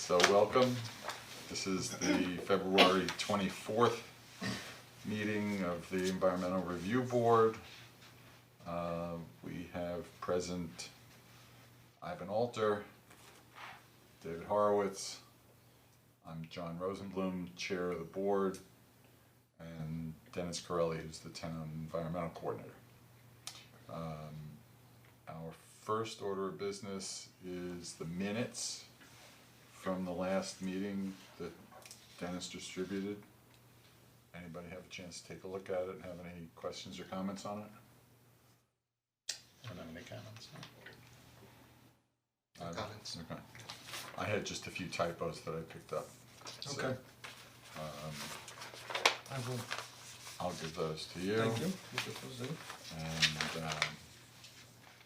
So welcome. This is the February 24th meeting of the Environmental Review Board. We have present Ivan Alter, David Horowitz, I'm John Rosenblum, Chair of the Board, and Dennis Corelli, who's the Town Environmental Coordinator. Our first order of business is the minutes from the last meeting that Dennis distributed. Anybody have a chance to take a look at it and have any questions or comments on it? I don't have any comments. No comments. Okay. I had just a few typos that I picked up. So, Okay. I will. I'll give those to you. Thank you. You get those in. And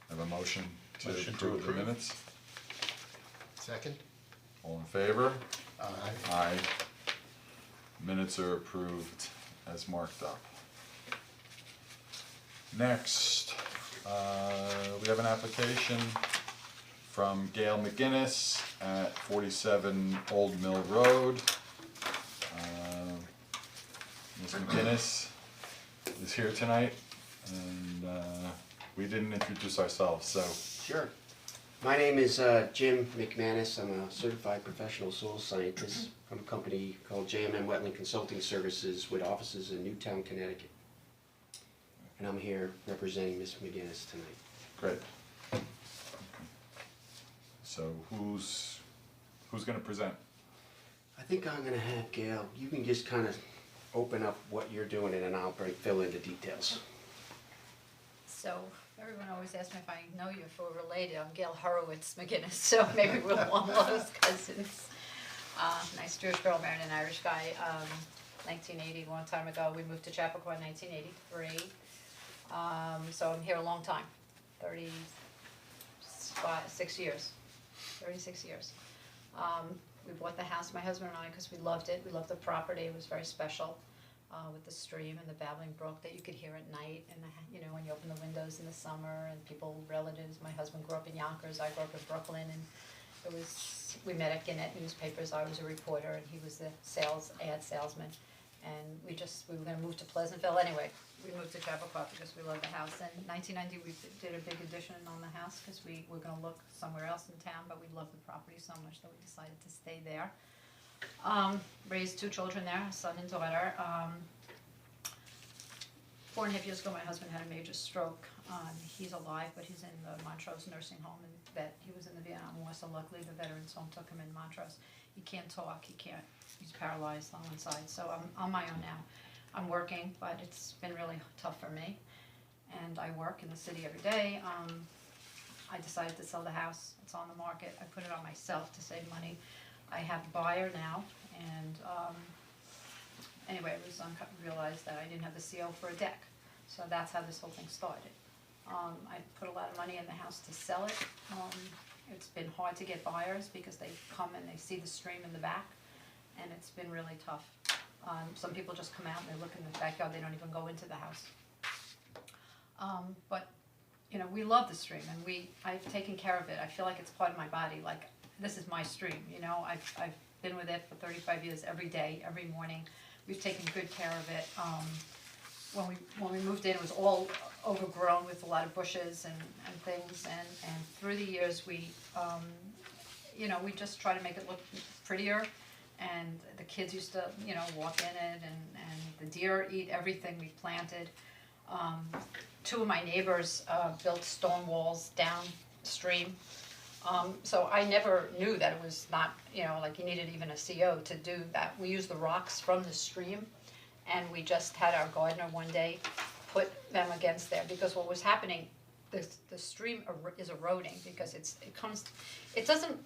have a motion to Motion to approve the approve. minutes. Second? All in favor? Aye. Aye. Minutes are approved as marked up. Next, we have an application from Gail McGinnis at 47 Old Mill Road. Ms. McGinnis is here tonight, and we didn't introduce ourselves, so Sure. My name is Jim McManus. I'm a certified professional soil scientist from a company called JMM Wetland Consulting Services with offices in Newtown, Connecticut. And I'm here representing Ms. McGinnis tonight. great. Okay. So who's gonna present? I think I'm gonna have Gail, you can just kind of open up what you're doing and then I'll fill in the details. So, everyone always asks me if I know you, if we're related. I'm Gail Horowitz McGinnis, so maybe we're one close cousins. Nice Jewish girl married an Irish guy, 1980, a long time ago. We moved to Chappaqua in 1983. So I'm here a long time, 36 years. We bought the house, my husband and I, because we loved it. We loved the property, it was very special. With the stream and the babbling brook that you could hear at night, and when you open the windows in the summer, and people, relatives. My husband grew up in Yonkers, I grew up in Brooklyn, and we met at Gannett newspapers. I was a reporter, and he was the ad salesman, and we were gonna move to Pleasantville. Anyway, we moved to Chappaqua because we loved the house. In 1990, we did a big addition on the house because we were gonna look somewhere else in town, but we loved the property so much that we decided to stay there. Raised two children there, a son and daughter. 4.5 years ago, my husband had a major stroke. He's alive, but he's in the Montrose nursing home, and he was in the Vietnam War, so luckily the Veterans Home took him in Montrose. He can't talk, he's paralyzed on one side, so I'm on my own now. I'm working, but it's been really tough for me, and I work in the city every day. I decided to sell the house, it's on the market, I put it on myself to save money. I have a buyer now, and anyway, I realized that I didn't have the CO for a deck, so that's how this whole thing started. I put a lot of money in the house to sell it. It's been hard to get buyers because they come and they see the stream in the back, and it's been really tough. Some people just come out and they look in the backyard, they don't even go into the house. But we love the stream, and I've taken care of it. I feel like it's part of my body, like this is my stream, I've been with it for 35 years, every day, every morning. We've taken good care of it. When we moved in, it was all overgrown with a lot of bushes and things, and through the years we just try to make it look prettier, and the kids used to, walk in it, and the deer eat everything we planted. Two of my neighbors built stone walls downstream. So I never knew that it was not, like you needed even a CO to do that. We used the rocks from the stream, and we just had our gardener one day put them against there, because what was happening, the stream is eroding because it doesn't,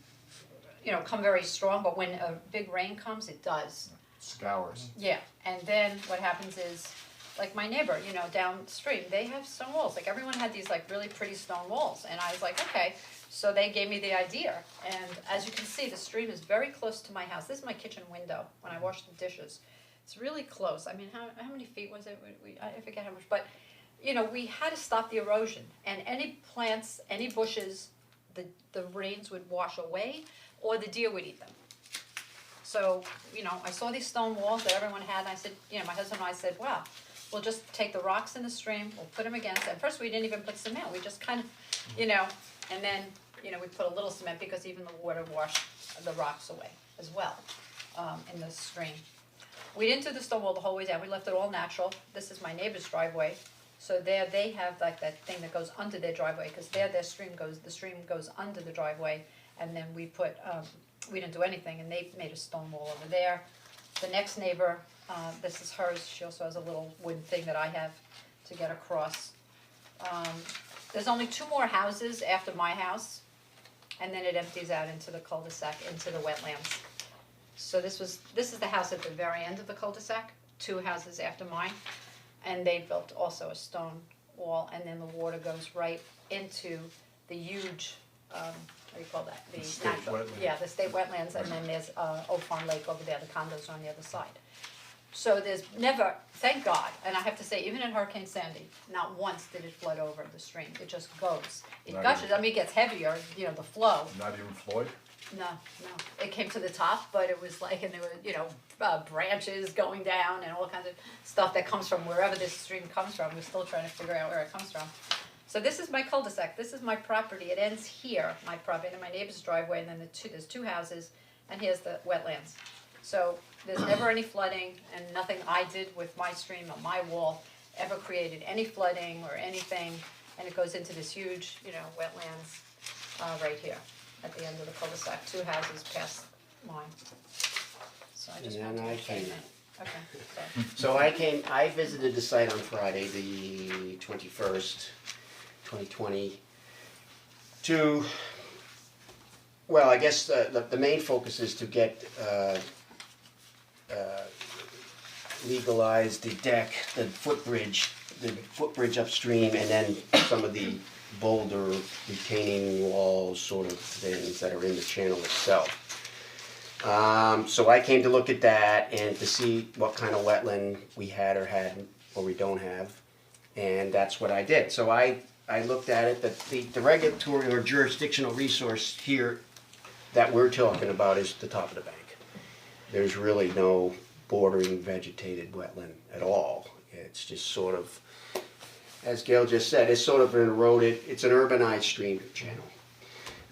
come very strong, but when a big rain comes, it does. Scours. Yeah, and then what happens is, like my neighbor, downstream, they have stone walls, like everyone had these like really pretty stone walls, and I was like, okay. So they gave me the idea, and as you can see, the stream is very close to my house. This is my kitchen window when I wash the dishes. It's really close. I mean, how many feet was it? I forget how much, but we had to stop the erosion, and any plants, any bushes, the rains would wash away, or the deer would eat them. So, I saw these stone walls that everyone had, and I said, my husband and I said, wow, we'll just take the rocks in the stream, we'll put them against, at first we didn't even put cement, we just kind of, and then, we put a little cement because even the water washed the rocks away as well, in the stream. We didn't do the stone wall the whole way down, we left it all natural. This is my neighbor's driveway, so there they have like that thing that goes under their driveway, cause the stream goes under the driveway, and then we put, we didn't do anything, and they made a stone wall over there. The next neighbor, this is hers, she also has a little wooden thing that I have to get across. There's only 2 more houses after my house, and then it empties out into the cul-de-sac, into the wetlands. So this is the house at the very end of the cul-de-sac, 2 houses after mine, and they built also a stone wall, and then the water goes right into the huge, what do you call that? The state wetland. Yeah, the state wetlands, and then there's Old Farm Lake over there, the condos are on the other side. So there's never, thank God, and I have to say, even in Hurricane Sandy, not once did it flood over the stream, it just goes. It Not gushes, even- I mean, it gets heavier, the flow. Not even Floyd? No, it came to the top, but it was like, and there were, branches going down and all kinds of stuff that comes from wherever this stream comes from, we're still trying to figure out where it comes from. So this is my cul-de-sac, this is my property, it ends here, my property, and my neighbor's driveway, and then there's 2 houses, and here's the wetlands. So there's never any flooding, and nothing I did with my stream or my wall ever created any flooding or anything, and it goes into this huge, wetlands, right here, at the end of the cul-de-sac, 2 houses past mine. So I just And wanted to then I explain came. that. Okay, So I visited the site on Friday, the 21st, 2020, to, well, I guess the main focus is to get legalize the deck, the footbridge upstream, and then some of the boulder retaining walls sort of things that are in the channel itself. So I came to look at that and to see what kind of wetland we had or we don't have, and that's what I did. So I looked at it, that the regulatory or jurisdictional resource here that we're talking about is the top of the bank. There's really no bordering vegetated wetland at all. It's just sort of, as Gail just said, it's sort of an eroded, it's an urbanized stream channel.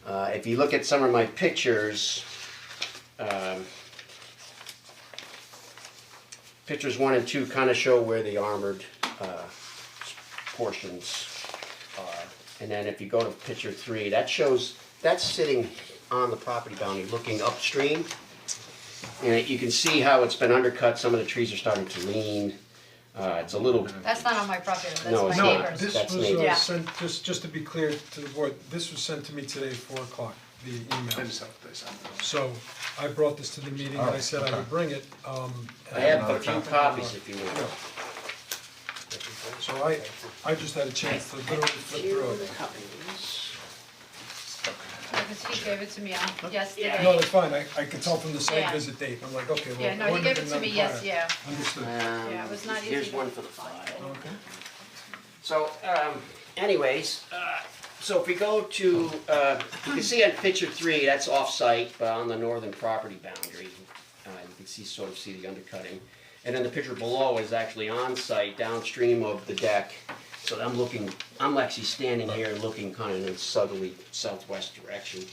If you look at some of my pictures, pictures 1 and 2 kind of show where the armored portions are. And then if you go to picture 3, that's sitting on the property boundary looking upstream. And you can see how it's been undercut, some of the trees are starting to lean. It's a little, that's not on my property, No, that's it's my not. No, neighbor's. this That's was me. Yeah. sent, just to be clear to the board, this was sent to me today at 4 o'clock, the email. So I brought this to the meeting and I said I would bring it, I have a few copies if you want. Yeah. So I just had a chance to literally flip through it. Because he gave it to me yesterday. No, that's fine, I could tell from the site Yeah. visit date, I'm like, okay, well. Yeah, no, he wouldn't gave have it been to me, done yes, prior. yeah. Understood. Yeah, it was not easy Here's to one for the find. file. Okay. So, anyways, so if we go to, you can see on picture 3, that's off-site, but on the northern property boundary. You can see the undercutting. And then the picture below is actually on-site, downstream of the deck. So I'm actually standing here looking kind of in a southerly southwest direction.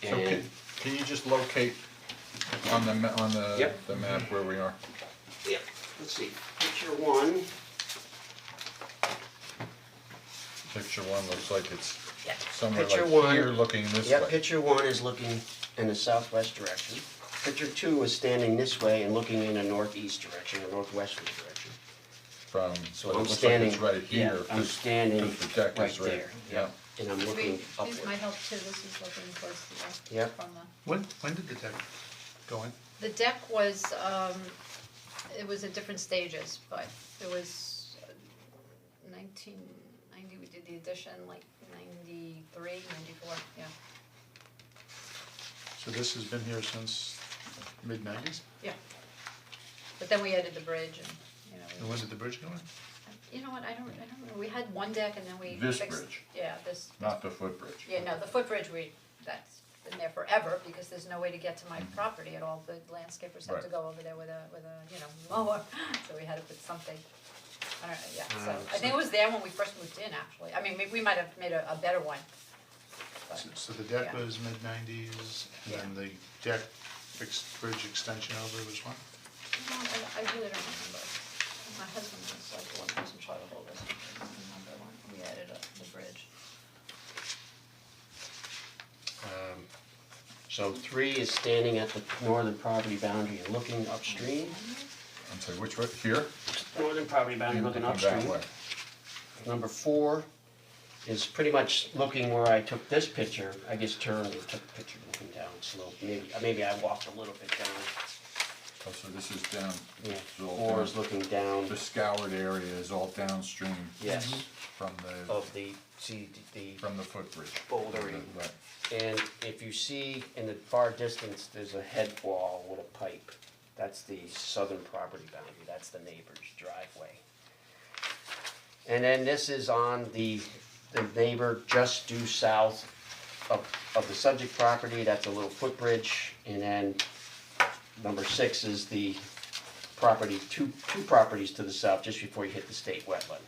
So And, can you just locate on the Yep. the map where we are? yeah, let's see, picture 1. Picture 1 looks like it's Yeah. somewhere Picture like 1. here, looking this Yeah, way. picture 1 is looking in the southwest direction. Picture 2 is standing this way and looking in a northeast direction, or northwesterly direction. From, So but it I'm looks like standing, it's right yeah, here. I'm standing Because the deck right is right, there, yeah. and I'm looking These upward. might help too, this is looking towards the, Yep. from the. When did the deck go in? The deck was, it was at different stages, but it was 1990, we did the addition, like 93, 94, yeah. So this has been here since mid-90s? Yeah. But then we added the bridge and, And when did the bridge go in? you know what, I don't know, we had one deck and then we This fixed. bridge. Yeah, this, Not the footbridge. yeah, no, the footbridge, that's been there forever, because there's no way to get to my property at all, the landscapers have to Right. go over there with a, mower, so we had to put something, I don't know, yeah, so, I think it was there when we first moved in, actually, I mean, we might have made a better one. But, So the deck yeah. was mid-nineties, and then the deck fixed bridge extension over was what? No, I really don't remember, my husband was like the one who was in charge of all this, I don't remember when we added the bridge. So 3 is standing at the northern property boundary and looking upstream. I'm sorry, which way, here? Northern property boundary looking Looking that upstream. way. Number 4 is pretty much looking where I took this picture. I just turned and took the picture looking down slope. Maybe I walked a little bit down. Oh, so this is down, Yeah, this is all 4 down. is looking down. The scoured area is all downstream Yes, from the, of the from the footbridge. bouldering. Right. And if you see in the far distance, there's a head wall with a pipe. That's the southern property boundary, that's the neighbor's driveway. And then this is on the neighbor just due south of the subject property, that's a little footbridge. And then number 6 is the property, two properties to the south, just before you hit the state wetland.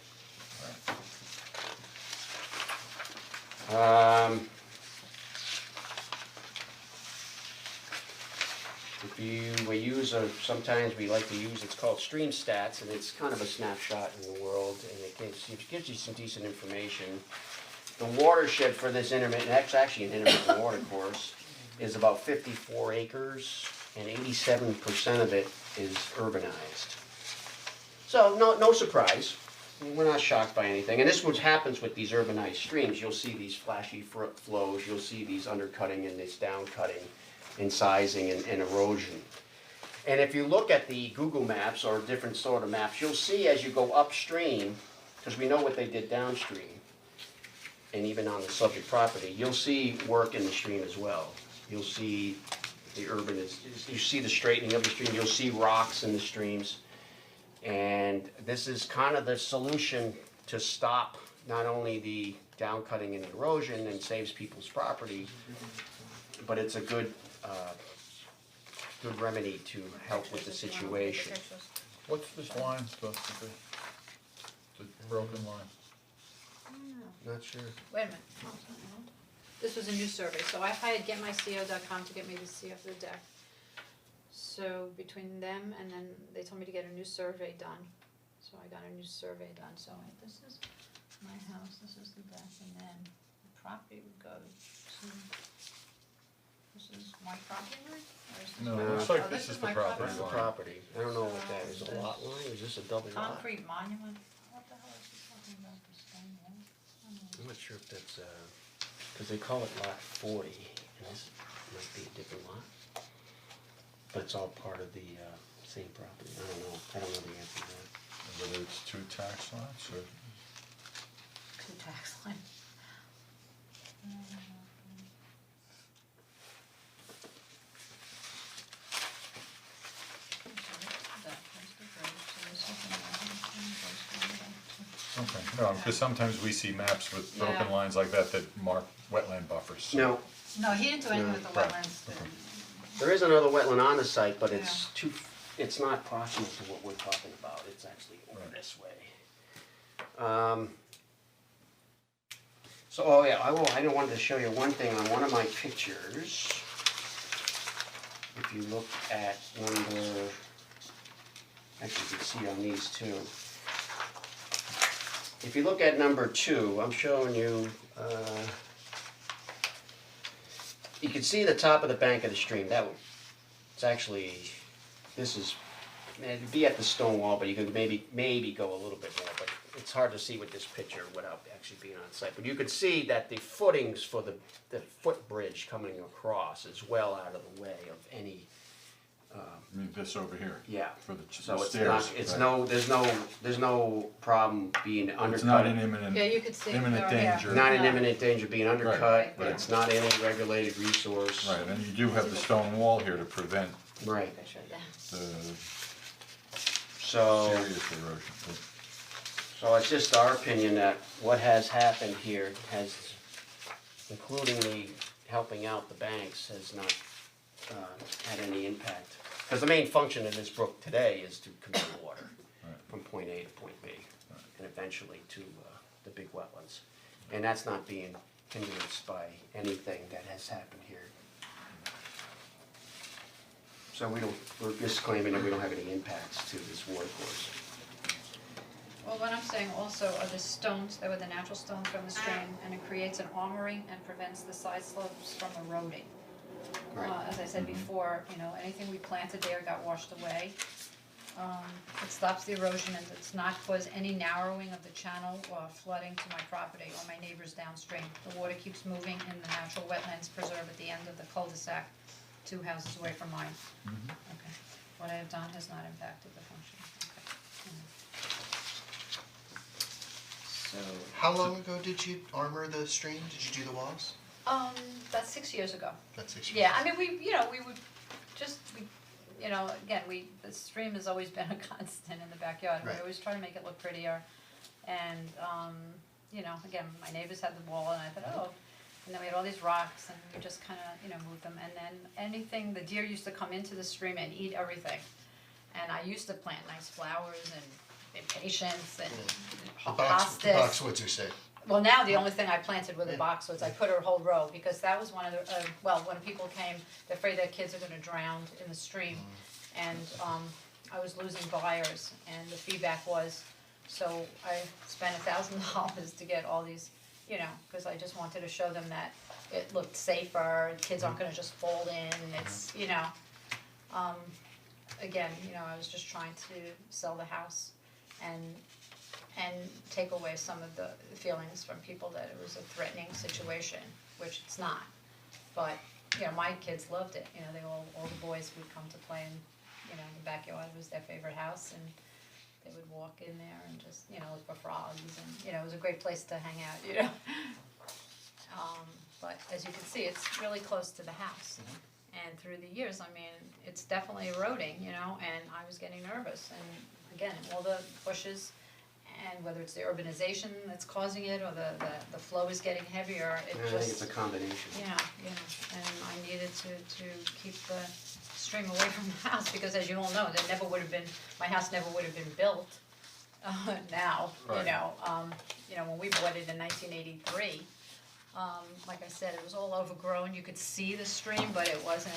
Sometimes we like to use, it's called Stream Stats, and it's kind of a snapshot in the world, and it gives you some decent information. The watershed for this intermittent, that's actually an intermittent water course, is about 54 acres, and 87% of it is urbanized. So no surprise, we're not shocked by anything, and this is what happens with these urbanized streams. You'll see these flashy flows, you'll see these undercutting and this downcutting, and sizing and erosion. And if you look at the Google Maps or different sort of maps, you'll see as you go upstream, because we know what they did downstream, and even on the subject property, you'll see work in the stream as well. You'll see the you see the straightening of the stream, you'll see rocks in the streams. And this is kind of the solution to stop not only the downcutting and erosion and saves people's property, but it's a good remedy to help with the situation. What's this line supposed to be? The broken line? Not sure. Wait a minute. Oh, something else. This was a new survey, so I hired getmyco.com to get me the CO for the deck. So between them and then they told me to get a new survey done. So I got a new survey done, so this is my house, this is the deck, and then the property would go to, this is my property line? Or is this No, my- it looks oh, like this is the my property That's the line. property. I don't know what that is, a lot line, is this a double lot? Concrete monument, what the hell is he talking about, the stone wall? I don't know. I'm not sure if that's, cause they call it lot 40, and this might be a different lot. But it's all part of the, same property, I don't know the answer to that. Whether it's 2 tax lots or? Two tax line. Okay, no, because sometimes we see maps with broken Yeah. lines like that mark wetland buffers. so- No, No, he didn't do anything with the Right, wetlands. okay. there is another wetland on the site, but it's not proximal to what we're talking about, it's actually over Right. this way. So, oh yeah, I wanted to show you one thing on one of my pictures. If you look at number, actually you can see on these too. If you look at number 2, I'm showing you, you can see the top of the bank of the stream. It's actually, it'd be at the stone wall, but you could maybe go a little bit more, but it's hard to see with this picture without actually being on site. But you could see that the footings for the footbridge coming across is well out of the way of any, I mean, this over here. yeah. For the So it's stairs. not, it's right. there's no problem being undercut. It's not an imminent, Yeah, you could see. imminent there, yeah. danger. Not in No. imminent danger of being undercut, Right, but right. it's not any regulated resource. Right, and you do have the stone wall here to prevent Right, Picture, yeah. the so, serious erosion. so it's just our opinion that what has happened here has, including the helping out the banks has not had any impact. Because the main function of this brook today is to convey water from point A to point B, and eventually to the big wetlands. And that's not being hindrance by anything that has happened here. So we're just claiming that we don't have any impacts to this water course. Well, what I'm saying also are the stones, they were the natural stones from the stream, and it creates an armoring and prevents the side slopes from eroding. Right. As I said before, anything we planted there got washed away. It stops the erosion and does not cause any narrowing of the channel or flooding to my property or my neighbors downstream. The water keeps moving in the natural wetlands preserve at the end of the cul-de-sac, 2 houses away from mine. Okay. What I have done has not impacted the function. Okay. So, How long ago did you armor the stream? Did you do the walls? that's 6 years ago. That's 6 years. Yeah, I mean, we would just, again, the stream has always been a constant in the backyard. We Right. always try to make it look prettier. And, again, my neighbors had the wall and I thought, oh, and then we had all these rocks and we just kinda, moved them. And then anything, the deer used to come into the stream and eat everything. And I used to plant nice flowers and impatiens and The hostas. boxwoods are safe. Well, now the only thing I planted were the boxwoods. I put a whole row because that was one of the, when people came, they're afraid their kids are gonna drown in the stream. And I was losing buyers and the feedback was, so I spent $1,000 to get all these, cause I just wanted to show them that it looked safer, kids aren't gonna just fold in, it's, again, I was just trying to sell the house and take away some of the feelings from people that it was a threatening situation, which it's not. But, my kids loved it, they all the boys would come to play in, the backyard was their favorite house and they would walk in there and just, look for frogs and, it was a great place to hang out, But as you can see, it's really close to the house. And through the years, I mean, it's definitely eroding, and I was getting nervous. And again, all the bushes, and whether it's the urbanization that's causing it or the flow is getting heavier, it I just. think it's a combination. Yeah, and I needed to keep the stream away from the house, because as you all know, my house never would have been built, now, Right. When we bought it in 1983, like I said, it was all overgrown, you could see the stream, but it wasn't,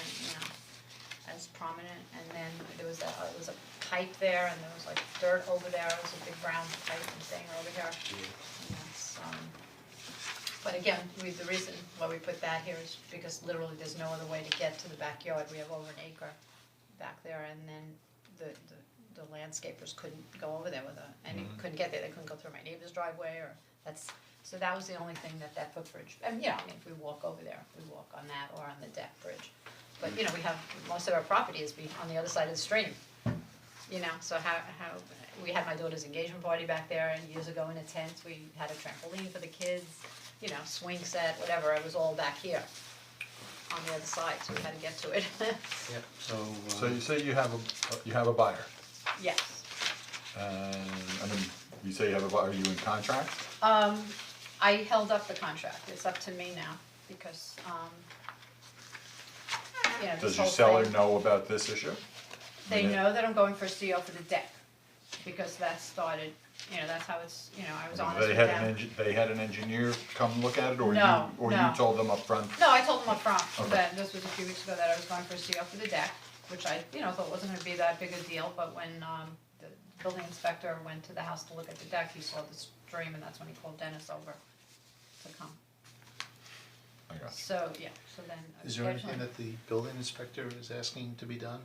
as prominent, and then there was it was a pipe there, and there was like dirt over there, it was a big brown pipe and thing over here. And that's, but again, the reason why we put that here is because literally there's no other way to get to the backyard, we have over an acre back there, and then the landscapers couldn't go over there couldn't get there, they couldn't go through my neighbor's driveway, so that was the only thing that footbridge, and if we walk over there, we walk on that or on the deck bridge. But we have, most of our property is on the other side of the stream, so how, we had my daughter's engagement party back there, and years ago in a tent, we had a trampoline for the kids, swing set, whatever, it was all back here on the other side, so we had to get to it. Yep. So you say you have a buyer, Yes. and, you say you have a buyer, are you in contract? I held up the contract, it's up to me now, because, this Does whole your seller thing- know about this issue? They know that I'm going for a CO for the deck, because that started, that's how it's, I was honest with them. They had an engineer come look at it, or No, you no. told them up front? No, I told them up front Okay. that this was a few weeks ago that I was going for a CO for the deck, which I, thought wasn't gonna be that big a deal, but when, the building inspector went to the house to look at the deck, he saw the stream, and that's when he called Dennis over to come. I got you. So, yeah, so then. Is there anything scheduling- that the building inspector is asking to be done?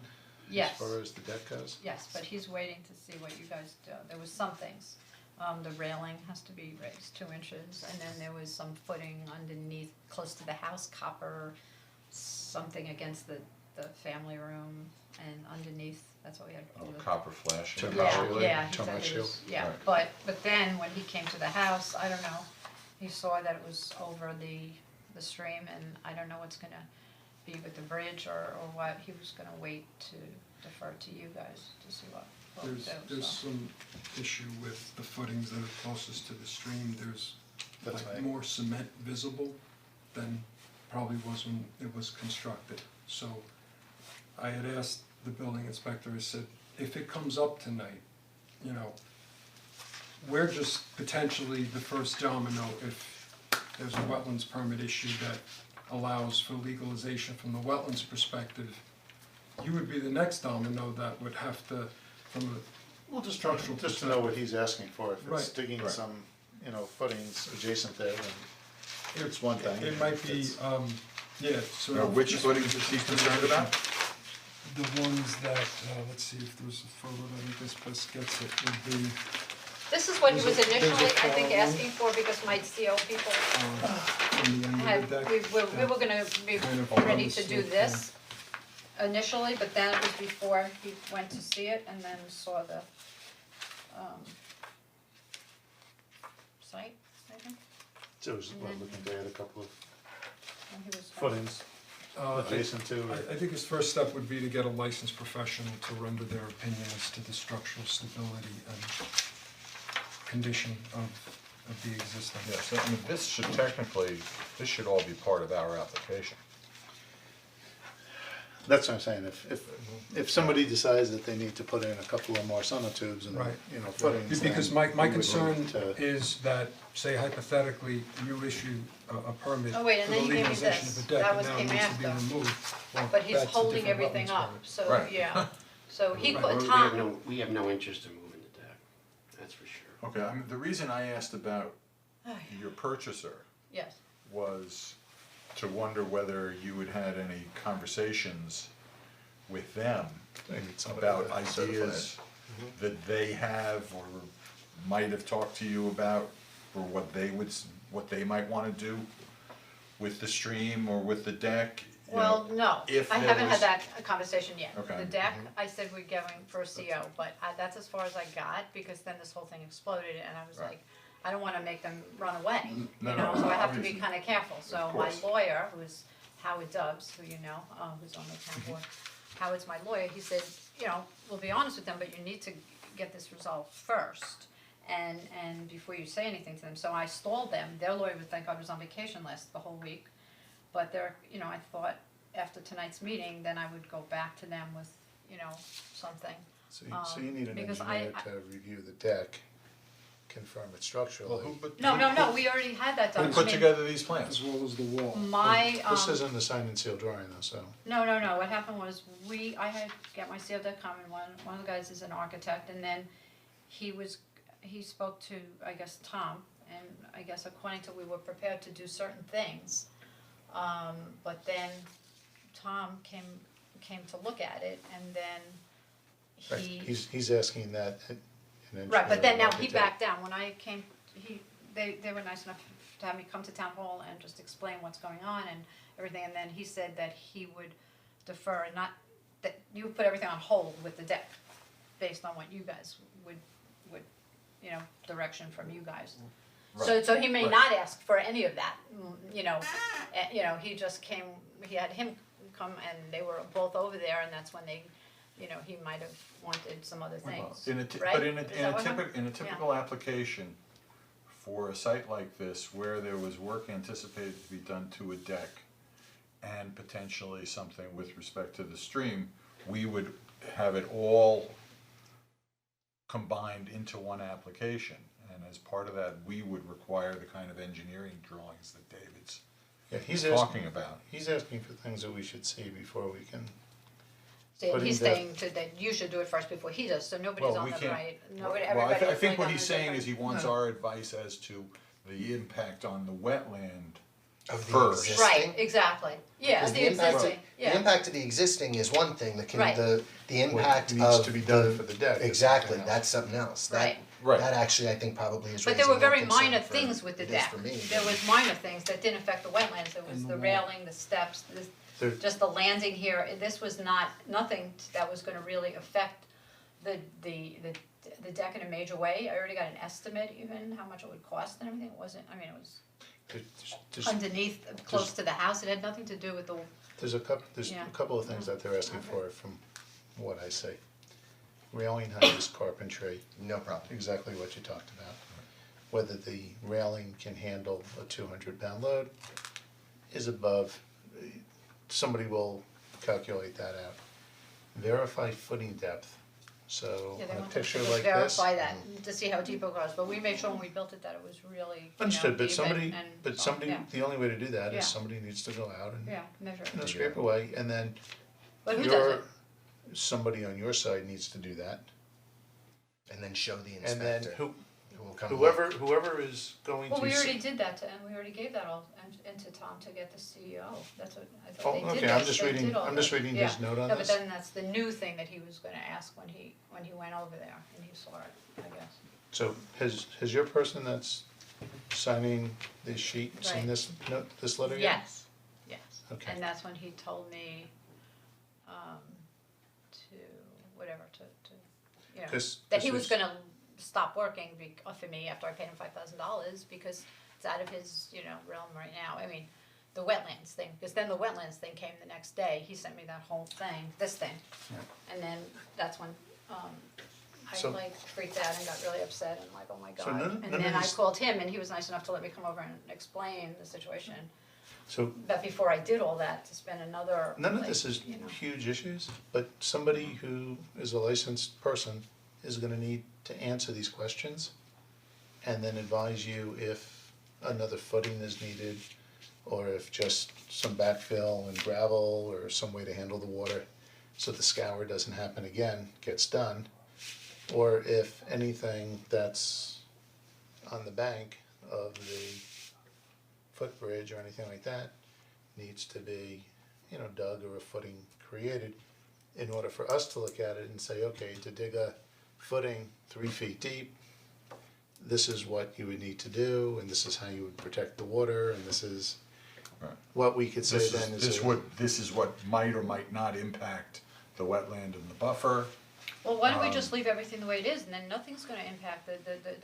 Yes. As far as the deck goes? Yes, but he's waiting to see what you guys do. There was some things. The railing has to be raised 2 inches, and then there was some footing underneath, close to the house, copper, something against the family room, and underneath, that's what we had. Oh, copper flash. Termite Yeah, shield. yeah, he Termite said it was, shield. yeah, Right. but then when he came to the house, I don't know, he saw that it was over the stream, and I don't know what's gonna be with the bridge or what, he was gonna wait to defer to you guys to see what we do, There's so. some issue with the footings that are closest to the stream, there's That's like right. more cement visible than probably was when it was constructed. So I had asked the building inspector, I said, if it comes up tonight, you know, we're just potentially the first domino if there's a wetlands permit issue that allows for legalization from the wetlands perspective. You would be the next domino that would have to, from a Well, just structural just to know what he's asking for, if it's Right. digging Right. some, you know, footings adjacent there, then it's one thing. It might be, It's- yeah, so. Now, which footings is he concerned about? The ones that, let's see if there's a photo that I guess best gets it, would be, This is what he was There's a initially, I think, problem. asking for because my CO people from the end had, of the deck. we were gonna be kind of ready on to the do slope this initially, but then it was before he went to see it and then saw the, site, I think, So it was looking to add a couple of when he was. footings adjacent to, I think his first step would be to get a licensed professional to render their opinion as to the structural stability and condition of the existing. Yeah, so I mean, this should all be part of our application. that's what I'm saying, if somebody decides that they need to put in a couple of more sonotubes and, Right. you know, footings, Because then my we would concern need to- is that, say hypothetically, you issue a permit Oh, for wait, and the then you gave me legalization this. of the deck, That and was now it came needs to be after. removed. Well, But he's that's a holding different everything wetlands up, permit. so, Right. yeah, so he Right. put, We have Tom, we have no interest in moving the deck, that's for sure. Okay, I mean, the reason I asked about your purchaser yes, was to wonder whether you had had any conversations with them They need somebody about to certify it. ideas that they have or might have talked to you about, or what they might wanna do with the stream or with the deck, you well, know, no, if I there haven't was- had that conversation yet. Okay. The deck, I said we're going for a CO, but that's as far as I got, because then this whole thing exploded, and I was Right. like, I don't wanna make them run away, you No, know, no, so I have to be obviously. kinda careful, so Of my course. lawyer, who's Howard Dubs, who you know, who's on the town board, Howard's my lawyer, he said, you know, we'll be honest with them, but you need to get this resolved first, and before you say anything to them, so I stalled them, their lawyer would think I was on vacation the whole week, but they're, you know, I thought after tonight's meeting, then I would go back to them with, you know, something. So you need an because engineer to review the deck, confirm it structurally. No, we already had that done, Who I put mean, together these plans? As well as the wall. my, This isn't a signed and sealed drawing though, so. No, what happened was, I had got my CO.com and one of the guys is an architect, and then he spoke to, I guess, Tom, and I guess according to, we were prepared to do certain things. But then Tom came to look at it, and then Right, he's asking that an engineer. right, but then now he architect- backed down, when I came, they were nice enough to have me come to town hall and just explain what's going on and everything, and then he said that he would defer, not, that you would put everything on hold with the deck, based on what you guys would, you know, direction from you guys. So he may Right. not ask for any of that, you know, he just came, he had him come and they were both over there, and that's when they, you know, he might have wanted some other things, In a right? but Is that what happened? in a typical application, for a site like this, where there was work anticipated to be done to a deck, and potentially something with respect to the stream, we would have it all combined into one application. And as part of that, we would require the kind of engineering drawings that David's Yeah, he's talking asking, about. he's asking for things that we should see before we can, So putting he's the- saying that you should do it first before he does, so nobody's Well, on we the can't- right, nobody, Well, everybody I is think like what on he's the saying is different- he wants our advice as to the impact on the wetland Of the first. existing? Right, exactly, yeah, Because the existing, The yeah, impact of the existing is one thing, Right. the impact needs of to be done for the deck is exactly, something else. that's something else. Right. Right. That actually, I think, probably is but there raising were more very concern minor for- things with the it is deck, for me, there but- was minor things that didn't affect the wetlands, there was And the the wall. railing, the steps, There- just the landing here, this was nothing that was gonna really affect the deck in a major way. I already got an estimate even, how much it would cost and everything, it wasn't, I mean, it was there's, underneath, close to the house, it had nothing to do with the, there's Yeah. a couple of things that they're asking for from what I say. Railing height, carpentry, No problem. exactly what you talked about. Whether the railing can handle a 200-pound load, is above, somebody will calculate that out. Verify footing depth, so Yeah, they on a want us to picture just like this. verify that, to see how deep it goes, but we made sure when we built it that it was really, you know, Understood, but deep somebody, and but so, somebody, yeah, the only way to do that Yeah. is somebody needs to go out and, yeah, measure you know, it. scrape away, and then But who does your, it? somebody on your side needs to do that. And then show the And then inspector who will come whoever is going to. Well, we s- already did that and we already gave that all into Tom to get the CEO, that's what, I Oh, thought they did okay, this, I'm just they reading, did all I'm just that. reading Yeah. his note on No, but this. then that's the new thing that he was gonna ask when he went over there and he saw it, I guess. So has your person that's signing this sheet seen Right. this note, this letter yet? Yes, Okay. and that's when he told me, to, whatever, to, you know, 'Cause that this he was is- gonna stop working for me after I paid him $5,000 because it's out of his, you know, realm right now, I mean, the wetlands thing, because then the wetlands thing came the next day, he sent me that whole thing, this thing. And then that's when, I So- like freaked out and got really upset and like, oh my So god, none and of then I this- called him and he was nice enough to let me come over and explain the situation. So But before I did all that, to spend another, none of like, this is you know. huge issues, but somebody who is a licensed person is gonna need to answer these questions and then advise you if another footing is needed or if just some backfill and gravel or some way to handle the water so the scour doesn't happen again gets done. Or if anything that's on the bank of the footbridge or anything like that needs to be, you know, dug or a footing created in order for us to look at it and say, okay, to dig a footing 3 feet deep, this is what you would need to do, and this is how you would protect the water, and this is Right. what we could say This then is, is this is what might or might not impact the wetland and the buffer. Well, why don't we just leave everything the way it is, and then nothing's gonna impact the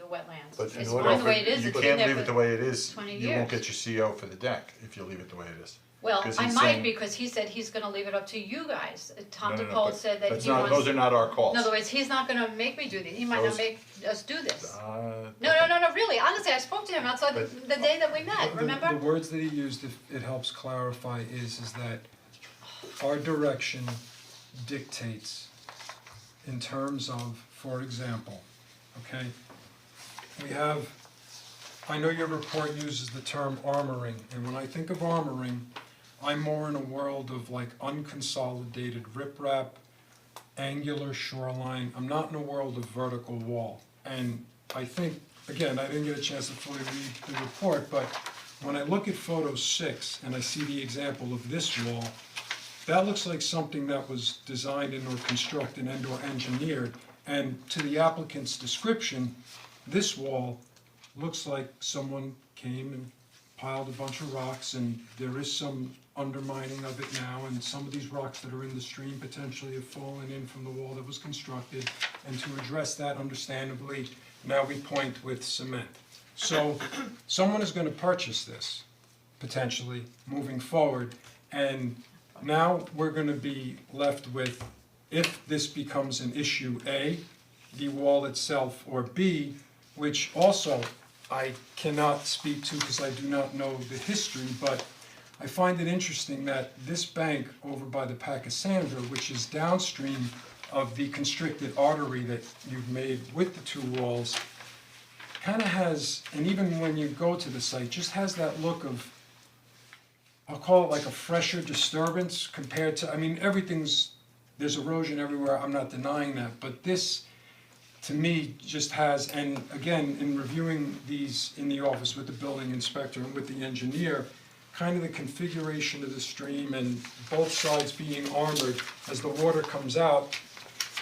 wetlands. But in It's order fine the for- way it is, You it's in can't there leave it the for, way it is, 20 you won't years. get your CO for the deck if you leave it the way it is. well, 'Cause I he's might, saying- because he said he's gonna leave it up to you guys. Tom No, no, no, DePaul but said that that's he not- wants. those are not our calls. In other words, he's not gonna make me do these, he might not Those- make us do this. Uh, No, really, honestly, I spoke to him outside the day that we met, remember? The words that he used, if it helps clarify, is that our direction dictates in terms of, for example, okay? We have, I know your report uses the term armoring, and when I think of armoring, I'm more in a world of like unconsolidated riprap, angular shoreline, I'm not in a world of vertical wall. And I think, again, I didn't get a chance to fully read the report, but when I look at photo 6 and I see the example of this wall, that looks like something that was designed and or constructed and or engineered. And to the applicant's description, this wall looks like someone came and piled a bunch of rocks, and there is some undermining of it now, and some of these rocks that are in the stream potentially have fallen in from the wall that was constructed. And to address that understandably, now we point with cement. So someone is gonna purchase this, potentially, moving forward, and now we're gonna be left with, if this becomes an issue, A, the wall itself, or B, which also I cannot speak to because I do not know the history, but I find it interesting that this bank over by the Pachysandra, which is downstream of the constricted artery that you've made with the two walls, kind of has, and even when you go to the site, just has that look of, I'll call it like a fresher disturbance compared to, I mean, everything's, there's erosion everywhere, I'm not denying that, but this, to me, just has, and again, in reviewing these in the office with the building inspector and with the engineer, kind of the configuration of the stream and both sides being armored, as the water comes out,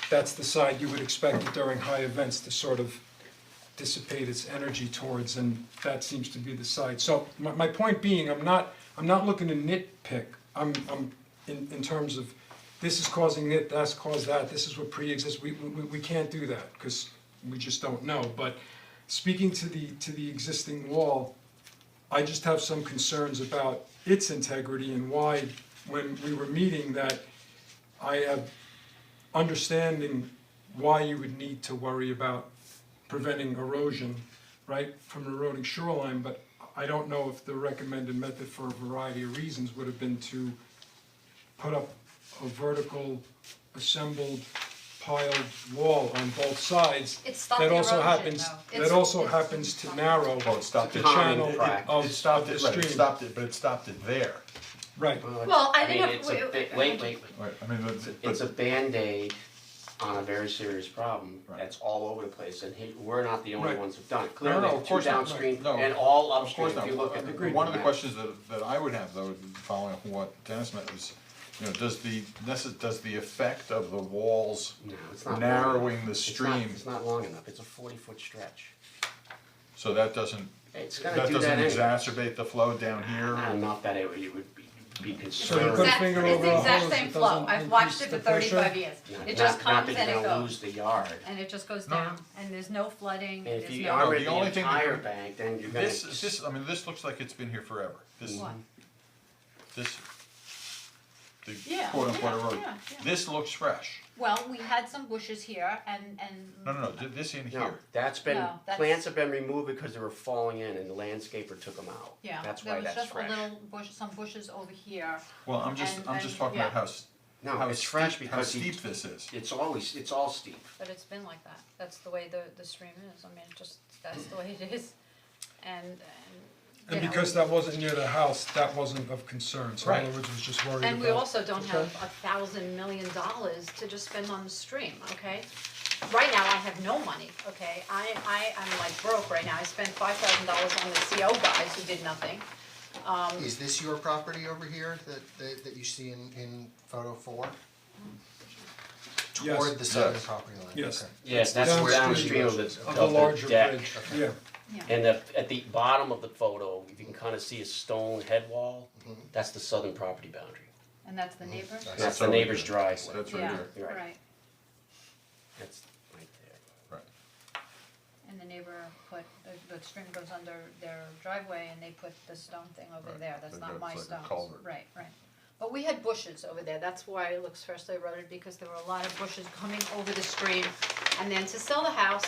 that's the side you would expect it during high events to sort of dissipate its energy towards, and that seems to be the side. So my point being, I'm not looking to nitpick, I'm in terms of, this is causing it, that's caused that, this is what pre-exists, we can't do that, because we just don't know. But speaking to the existing wall, I just have some concerns about its integrity and why, when we were meeting, that I have understanding why you would need to worry about preventing erosion, right, from eroding shoreline, but I don't know if the recommended method for a variety of reasons would have been to put up a vertical assembled piled wall on both sides. It stopped That the also erosion, happens, though. that also happens to narrow Well, it stopped the it. channel Common of It stopped the it, right, stream. it stopped it, but it stopped it there. Right, Well, I mean, think if it's a we- bit, wait, Right, I mean, it's a Band-Aid on a very serious problem Right. that's all over the place, and we're not the only Right. ones who've done it. No, Clearly, no, of two course not. downstream No, and all Of upstream, course if you not. look at the Google One of the map. questions that I would have though, following up on what Dennis meant is, you know, does the effect of the walls No, it's not long narrowing enough. the It's not- stream, It's not long enough, it's a 40-foot stretch. so that doesn't, It's gonna that do doesn't that anyway. exace the flow down here? Not enough that it would be So you concerned. put a finger It's over the a exact hose, same it flow, doesn't I've watched increase it for the pressure? 35 years, Not- it just not comes that and you're it gonna goes, lose the yard. and it just goes No, no. down, and there's no flooding, And if there's you no. armor the the only thing that entire you- bank, then you're gonna. This looks like it's been here forever, this, What? this, the Yeah, quote unquote yeah, road. yeah, yeah. This looks fresh, Well, we had some bushes here and. no, this in No, here, that's been, No, that's- plants have been removed because they were falling in and the landscaper took them out. Yeah, That's there why was that's just a fresh. little bush, some bushes over here, well, I'm just And- talking about yeah. how No, it's fresh steep, because how steep this is. it's all steep. but it's been like that, that's the way the stream is, I mean, that's the way it is, and And you know, because that wasn't near the house, that wasn't of concern, so in Right. other words, it was just worried about. And we also don't Okay. have $1,000 million to just spend on the stream, okay? Right now, I have no money, okay? I'm like broke right now, I spent $5,000 on the CO guys who did nothing. Is this your property over here that you see in photo 4? Yes. Toward the southern Yes. property line? Yes. Okay. Yes, that's downstream downstream of Of the larger deck. bridge, yeah. Yeah. And at the bottom of the photo, if you can kind of see a stone head wall, that's the southern property boundary. And that's the neighbor? That's the over neighbor's there. driveway. That's right Yeah, there, Right. right, That's right there. right. and the neighbor put, the stream goes under their driveway and they put the stone thing over Right. there, that's They not got- my it's like a stones, culvert. right, right. But we had bushes over there, that's why it looks freshly eroded, because there were a lot of bushes coming over the stream. And then to sell the house,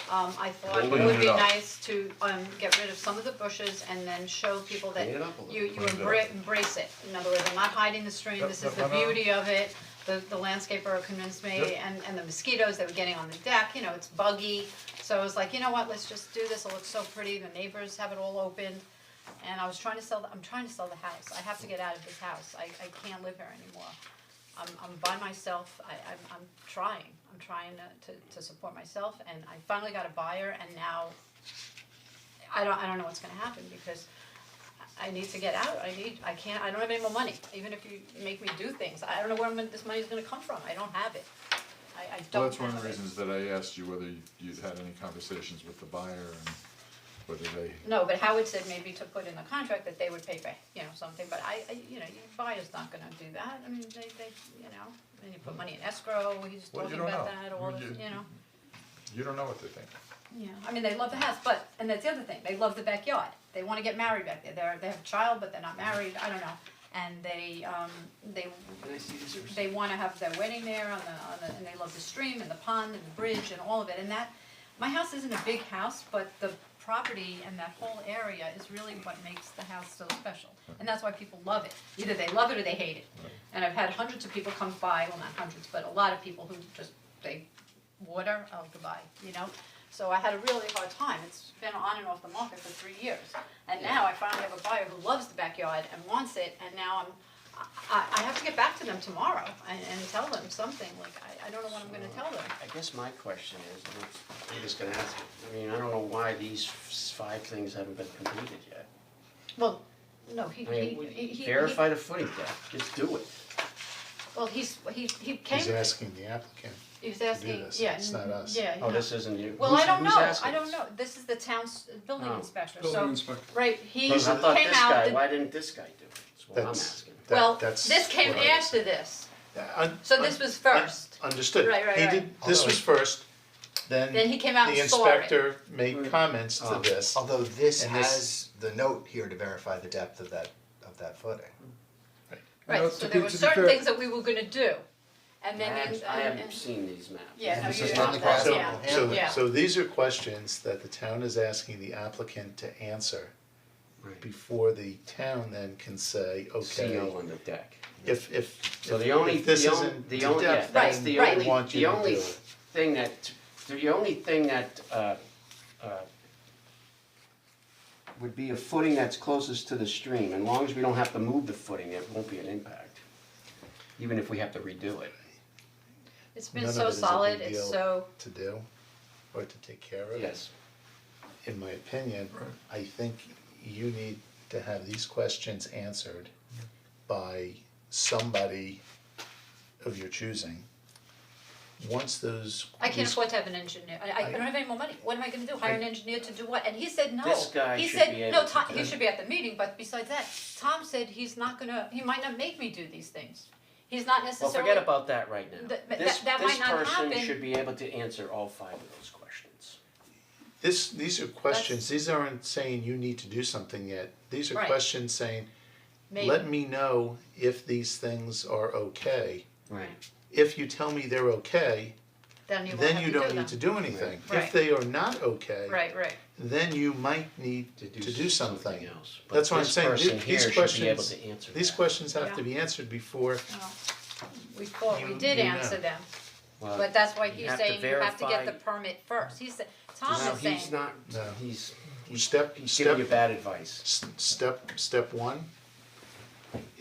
I thought it Clean would it be up. nice to get rid of some of the bushes and then show people that Clean it up a little. you Clean it up. embrace it. In other words, I'm not hiding the stream, this is the No, no, no. beauty of it. The landscaper convinced me, Yep. and the mosquitoes, they were getting on the deck, you know, it's buggy. So I was like, you know what, let's just do this, it looks so pretty, the neighbors have it all open. And I'm trying to sell the house, I have to get out of this house, I can't live here anymore. I'm by myself, I'm trying to support myself, and I finally got a buyer, and now I don't know what's gonna happen, because I need to get out, I don't have any more money, even if you make me do things, I don't know where this money's gonna come from, I don't have it. I don't Well, have that's one of the it. reasons that I asked you whether you'd had any conversations with the buyer and whether they, No, but Howard said maybe to put in the contract that they would pay for, you know, something, but your buyer's not gonna do that, I mean, they, you know, and you put money in escrow, he's Well, you talking don't about know. that, all You- this, you know. you don't know what they think. Yeah, I mean, they love the house, but, and that's the other thing, they love the backyard, they wanna get married back there, they have a child, but they're not married, I don't know. And they Can I see this? they wanna have their wedding there on the, and they love the stream and the pond and the bridge and all of it, and that, my house isn't a big house, but the property and that whole area is really what makes the house so special. And that's why people love it, either they love it or they hate it. And I've had hundreds of people come by, well, not hundreds, but a lot of people who just, water, oh, goodbye, you know? So I had a really hard time, it's been on and off the market for 3 years. And now I finally have a buyer who loves the backyard and wants it, and now I have to get back to them tomorrow and tell them something, like, I don't know what I'm gonna tell them. I guess my question is, and I'm just gonna ask, I mean, I don't know why these 5 things haven't been completed yet. Well, no, I mean, he verify the footing depth, just do it. well, he came, He's asking the applicant. he was do asking, this, yeah, it's not us. yeah, Oh, no. this isn't you. Well, I don't Who's know, asking I don't this? know, this is the town's building Oh. inspector, Building so, inspector. right, he I came out, thought this guy, why didn't this guy do it? That's what I'm That's, asking. well, that's this came what I was after saying. this, Un- so this was first. Understood. Right, right, He right. did, this was first, then Then he came out the and saw it. inspector made comments to Oh. this. Although this And this- has the note here to verify the depth of that footing. Right, Now, so to there be- were to be certain fair- things that we were gonna do, and then, I haven't seen these maps. Yeah, no, This you is didn't, not the that's- grass yeah. So, Yeah. so these are questions that the town is asking the applicant to answer Right. before the town then can say, okay, CO on the deck. if So the only, this the isn't only, the to only, yeah, depth, that's then the Right, we only, want you the to only do it. thing that, would be a footing that's closest to the stream, and as long as we don't have to move the footing, it won't be an impact. Even if we have to redo it. It's been None of so it is a solid, big it's deal so, to do, or to take care of. Yes. In my opinion, I think you need to have these questions answered by somebody of your choosing. Once those. I can't these- afford to have an engineer, I don't have any more money, what am I gonna do, hire an engineer to do what? And he said no. This guy He should said, be able no, to Tom, do he it. should be at the meeting, but besides that, Tom said he might not make me do these things. He's not Well, necessarily. forget about that right now. That This might not happen. person should be able to answer all 5 of those questions. These are questions, these aren't saying you need to do something yet, these are Right. questions saying, Maybe. let me know if these things are okay. Right. If you tell me they're okay, Then you won't then have you to do don't them. need to do anything. Right. If they are not okay, Right, then you might need to do something. else. But That's what I'm this saying, person these here should be able questions, to answer these that. questions have to Yeah. be answered before, well, we thought we You- did you know. answer them, Well, but that's why you he's have to saying you have to get the verify- permit first, he said, Tom No, is saying. he's not, No. he's step, giving you bad advice. step one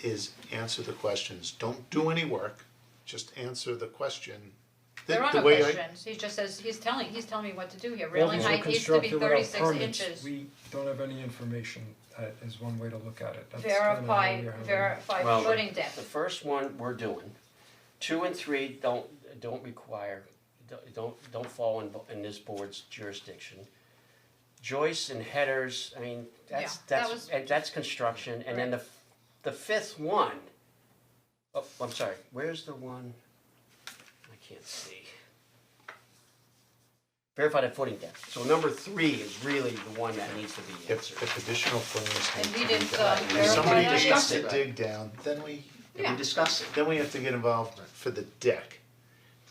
is answer the questions, don't do any work, just answer the question. There are The no way I- questions, he just says, he's telling me what to do here, Well, railing these are height needs to be constructed without 36 permits. inches. We don't have any information, is one way to look at it. That's kinda how we're having- Verify Well, footing depth. The first one we're doing. 2 and 3 don't require, don't fall in this board's jurisdiction. Joists and headers, I mean, Yeah, that was- that's construction, and then the 5th one, oh, I'm sorry, where's the one? I can't see. Verify the footing depth, so number 3 is really the one that needs to be answered. If additional footings And need we to be didn't, done, verify if somebody that needs yet? to dig down, then we And we discussed it. have to get involved for the deck.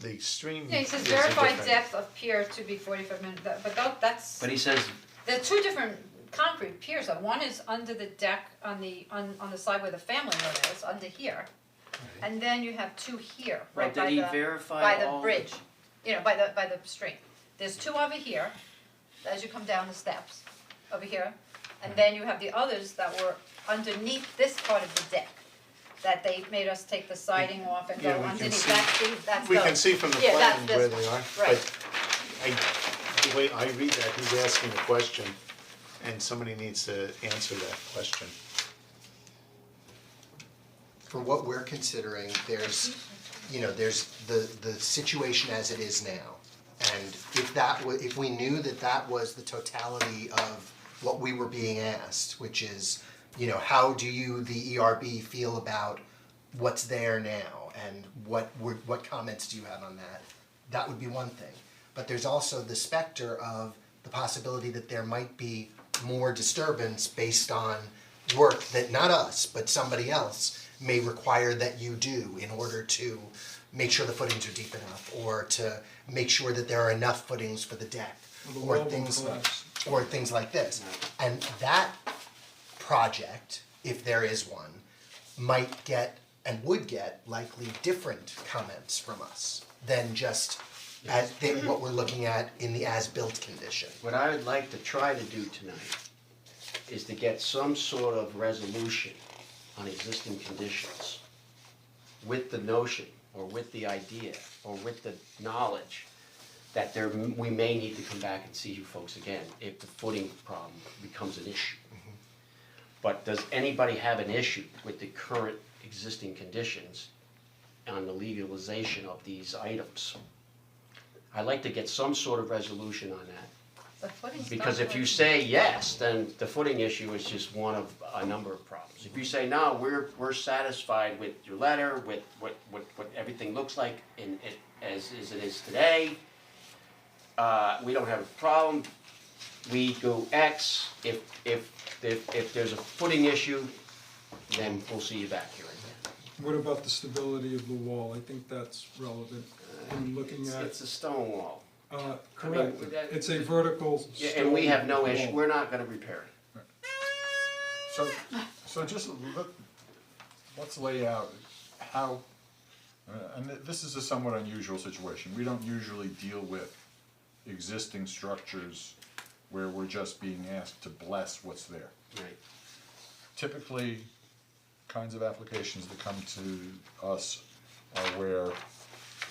The stream Yeah, he says is a verified different- depth of pier to be 45 minutes, but that's, But he says, there are 2 different concrete piers, one is under the deck on the side where the family room is, under here. And then you have 2 here, well, right did by he the, verify by the all? bridge, by the stream. There's 2 over here, as you come down the steps, over here. And then you have the others that were underneath this part of the deck, that they made us take the siding off and go Yeah, we can underneath, see- that's We those. can see from the Yeah, that's plan this where one. they are, Right. but the way I read that, he's asking a question, and somebody needs to answer that question. For what we're considering, there's the situation as it is now. And if we knew that was the totality of what we were being asked, which is, how do you, the ERB, feel about what's there now, and what comments do you have on that? That would be one thing. But there's also the specter of the possibility that there might be more disturbance based on work that not us, but somebody else may require that you do in order to make sure the footings are deep enough, or to make sure that there are enough footings for the deck, The or wall won't things collapse. or things like this. And that project, if there is one, might get and would get likely different comments from us than just what we're looking at in the as-built condition. What I would like to try to do tonight is to get some sort of resolution on existing conditions with the notion, or with the idea, or with the knowledge that we may need to come back and see you folks again if the footing problem becomes an issue. But does anybody have an issue with the current existing conditions on the legalization of these items? I'd like to get some sort of resolution on that. The footing's Because not if you working. say yes, then the footing issue is just one of a number of problems. If you say, no, we're satisfied with your letter, with what everything looks like as it is today, we don't have a problem, we go X, if there's a footing issue, then we'll see you back here again. What about the stability of the wall? I think that's relevant. I'm looking at, It's a stone wall. correct, that- it's a vertical Yeah, stone and we have no issue, wall. we're not gonna repair it. So just let's lay out how, and this is a somewhat unusual situation. We don't usually deal with existing structures where we're just being asked to bless what's there. Right. Typically, kinds of applications that come to us are where,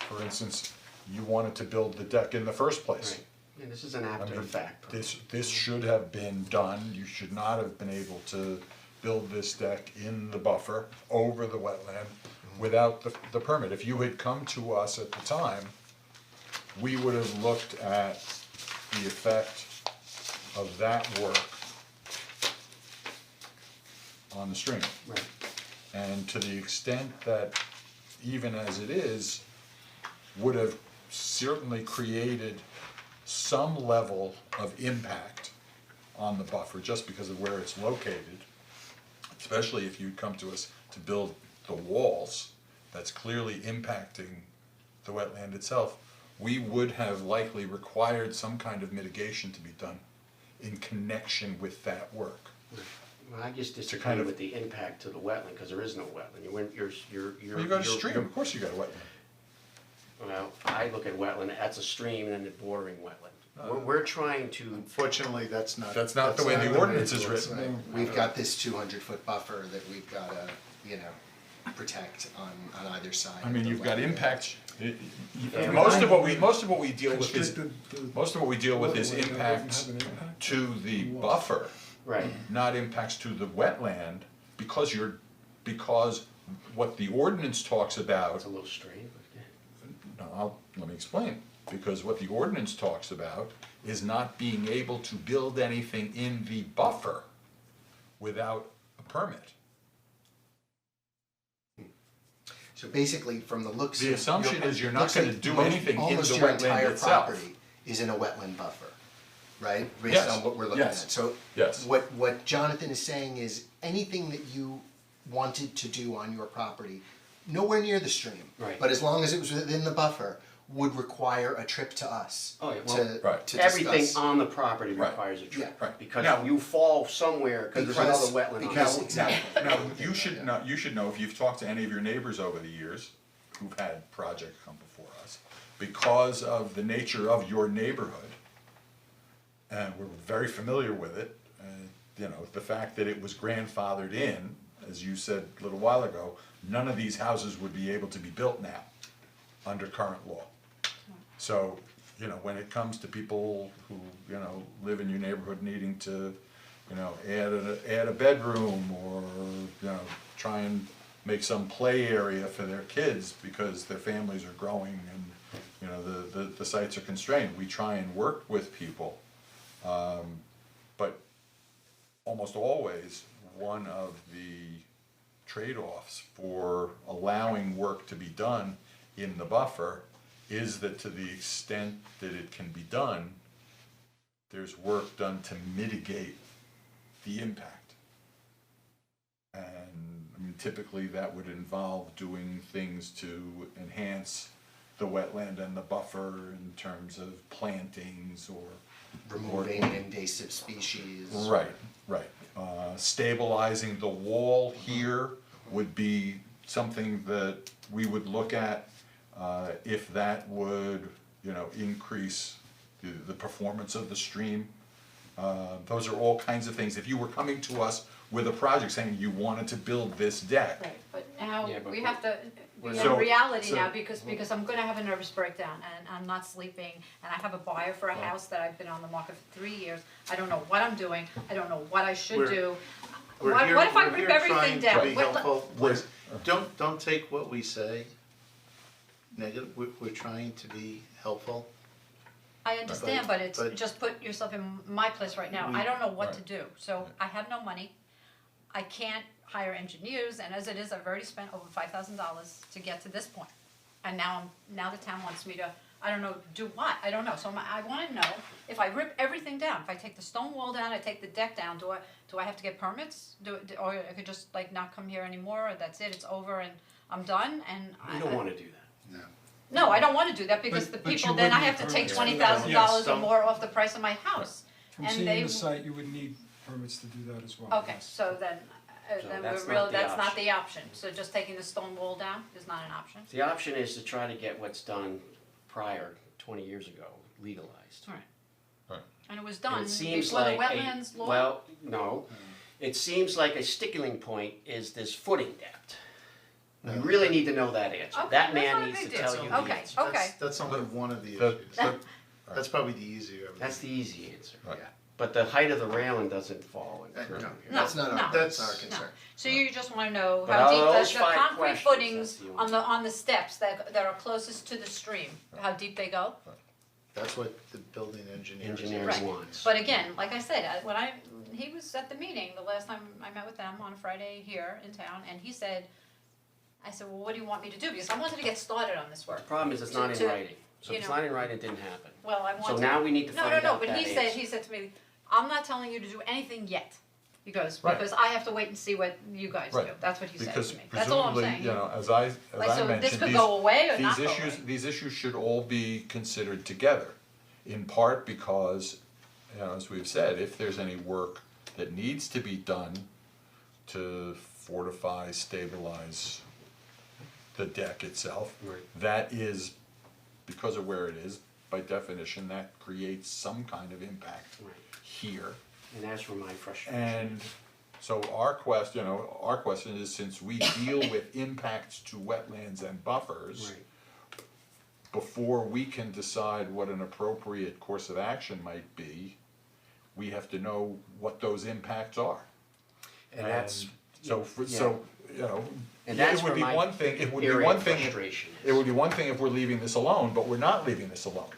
for instance, you wanted to build the deck in the first place. Right. Yeah, this is an I after mean, effect. this should have been done, you should not have been able to build this deck in the buffer over the wetland without the permit. If you had come to us at the time, we would have looked at the effect of that work on the stream. Right. And to the extent that, even as it is, would have certainly created some level of impact on the buffer just because of where it's located, especially if you'd come to us to build the walls, that's clearly impacting the wetland itself, we would have likely required some kind of mitigation to be done in connection with that work. Well, I just disagree kind of- with the impact to the wetland, because there is no wetland. You're. Well, you got a stream, of course you got a wetland. Well, I look at wetland, that's a stream and then the bordering wetland. We're trying to, Unfortunately, that's not. That's not the way the ordinance is written. Right. We've got this 200-foot buffer that we've gotta, protect on either side. I mean, of the you've got wetland. impact, Yeah. most of what we deal with is, Constricted the most of what we deal with is waterway, that impacts doesn't have an impact. to the buffer, right, not impacts to the wetland, because what the ordinance talks about, it's a little strange, but yeah. let me explain. Because what the ordinance talks about is not being able to build anything in the buffer without a permit. So basically, from the looks of. The assumption is you're not looks gonna like do most- anything in almost the your wetland entire itself. property is in a wetland buffer, right? Based Yes, on what we're looking at. yes, So yes. what Jonathan is saying is anything that you wanted to do on your property, nowhere near the stream. Right. But as long as it was within the buffer, would require a trip to us. Oh, yeah, well, to Right. to Everything discuss. on the property Right. requires a trip. Yeah. Right. Because Now- you fall somewhere, because there's another wetland on because it. exactly. Now, you should know, if you've talked to any of your neighbors over the years, who've had projects come before us, because of the nature of your neighborhood, and we're very familiar with it, the fact that it was grandfathered in, as you said a little while ago, none of these houses would be able to be built now, under current law. So, when it comes to people who, live in your neighborhood needing to, add a bedroom or, try and make some play area for their kids because their families are growing and, the sites are constrained, we try and work with people. But almost always, one of the trade-offs for allowing work to be done in the buffer is that to the extent that it can be done, there's work done to mitigate the impact. And I mean, typically that would involve doing things to enhance the wetland and the buffer in terms of plantings or Removing invasive species. Right. Stabilizing the wall here would be something that we would look at, if that would, increase the performance of the stream. Those are all kinds of things. If you were coming to us with a project saying you wanted to build this deck, Right, but now Yeah, but we we're- have to, we So- have reality so- now because I'm gonna have a nervous breakdown and I'm not sleeping and I have a buyer for a house that I've been on the market for 3 years. I don't know what I'm doing, I don't know what I should We're- do. We're What here, if I we're rip here everything trying down? to be What- helpful, We're- don't take what we say negative, we're trying to be helpful. I understand, but it's, but- just put yourself in my place right now, I don't know what to do, so I have no money. I can't hire engineers, and as it is, I've already spent over $5,000 to get to this point. And now the town wants me to, I don't know, do what, I don't know, so I wanna know, if I rip everything down, if I take the stone wall down, I take the deck down, do I have to get permits? Or I could just like not come here anymore, or that's it, it's over and I'm done, and You don't wanna do that. No, I don't wanna do that, because the But you people, would then I need have to take permits. $20,000 or Yes, more off the price of my house. From And seeing they- the site, you would need permits to do that as well. Okay, yes. so then So we're that's real, not the that's not option. the option, so just taking the stone wall down is not an option? The option is to try to get what's done prior, 20 years ago, legalized. Right. Right. And it was And done it seems before the like wetlands law? well, no. It seems like a sticking point is this footing depth. You really need to know that answer. Okay, That that's not man a needs to big tell deal. you the Okay. answer. Okay. That's only one of the That- issues. that- That's probably the easier of them. That's the easy answer. Right. Yeah. But the height of the railing doesn't fall into No, here. that's not no, our, that's our that's- concern. So you just wanna know But how out deep of those the five concrete questions, footings that's the only- on the steps that are closest to the stream, how deep they go? That's what the building engineer. Engineer Right. wants. But again, like I said, he was at the meeting, the last time I met with them on a Friday here in town, and he said, I said, well, what do you want me to do? Because I wanted to get started on this work. The problem is it's not in To- writing. So you if it's know. not in writing, it didn't happen. Well, I want So to. now we need to find out No, but that he answer. said to me, I'm not telling you to do anything yet. He goes, Right. because I have to wait and see what you guys do. Right. That's what he said Because to me. That's all I'm presumably, saying. you know, as I Like, so this mentioned, could go away or not these go issues, away. these issues should all be considered together. In part because, you know, as we've said, if there's any work that needs to be done to fortify, stabilize the deck itself, Right. that is, because of where it is, by definition, that creates some kind of impact Right. here. And that's where my frustration And so our question is, since we deal with impacts to wetlands and buffers, Right. before we can decide what an appropriate course of action might be, we have to know what those impacts are. And that's, So, you know, And yeah, that's it would where be my one thing, it would be area one of thing, frustration it is. would be one thing if we're leaving this alone, but we're not leaving this alone.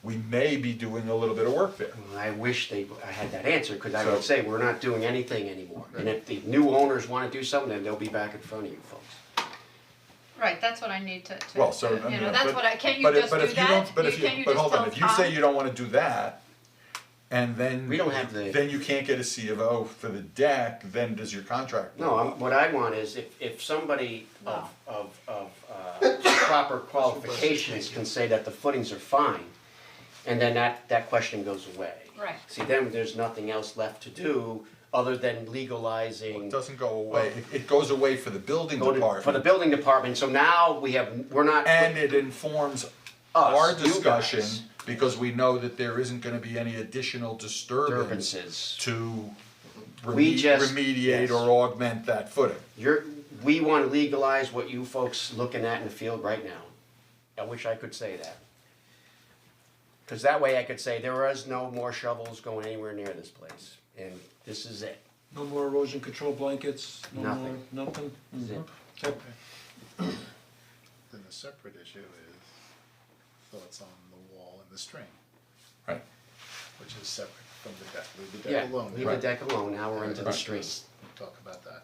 We may be doing a little bit of work there. I wish I had that answer, cause I would So- say, we're not doing anything anymore. And if the new owners wanna do something, then they'll be back in front of you folks. Right, that's what I need to, Well, so, you know, but- that's what can't you but if- just but do if you that? don't- but if Can't you but just hold on, tell if you say Tom? you don't wanna do that, and then. We don't have the- Then you can't get a C of O for the deck, then does your contract? No, what I want is if somebody Wow. of proper qualifications can say that the footings are fine, and then that question goes away. Right. See, then there's nothing else left to do other than legalizing. It doesn't go away, it goes away for the building department. For the building department, so now we're not. And it informs our you discussion, guys. because we know that there isn't gonna be any additional disturbance Disturbances. to We just- remediate yes. or augment that footing. We wanna legalize what you folks looking at in the field right now. I wish I could say that. Cause that way I could say there is no more shovels going anywhere near this place, and this is it. No more erosion control blankets, no more, Nothing. nothing? This is it. Okay. Then the separate issue is thoughts on the wall and the string, Right. which is separate from the deck. Leave the Yeah, deck alone. leave the deck alone, now we're into the Right. street. Talk about that.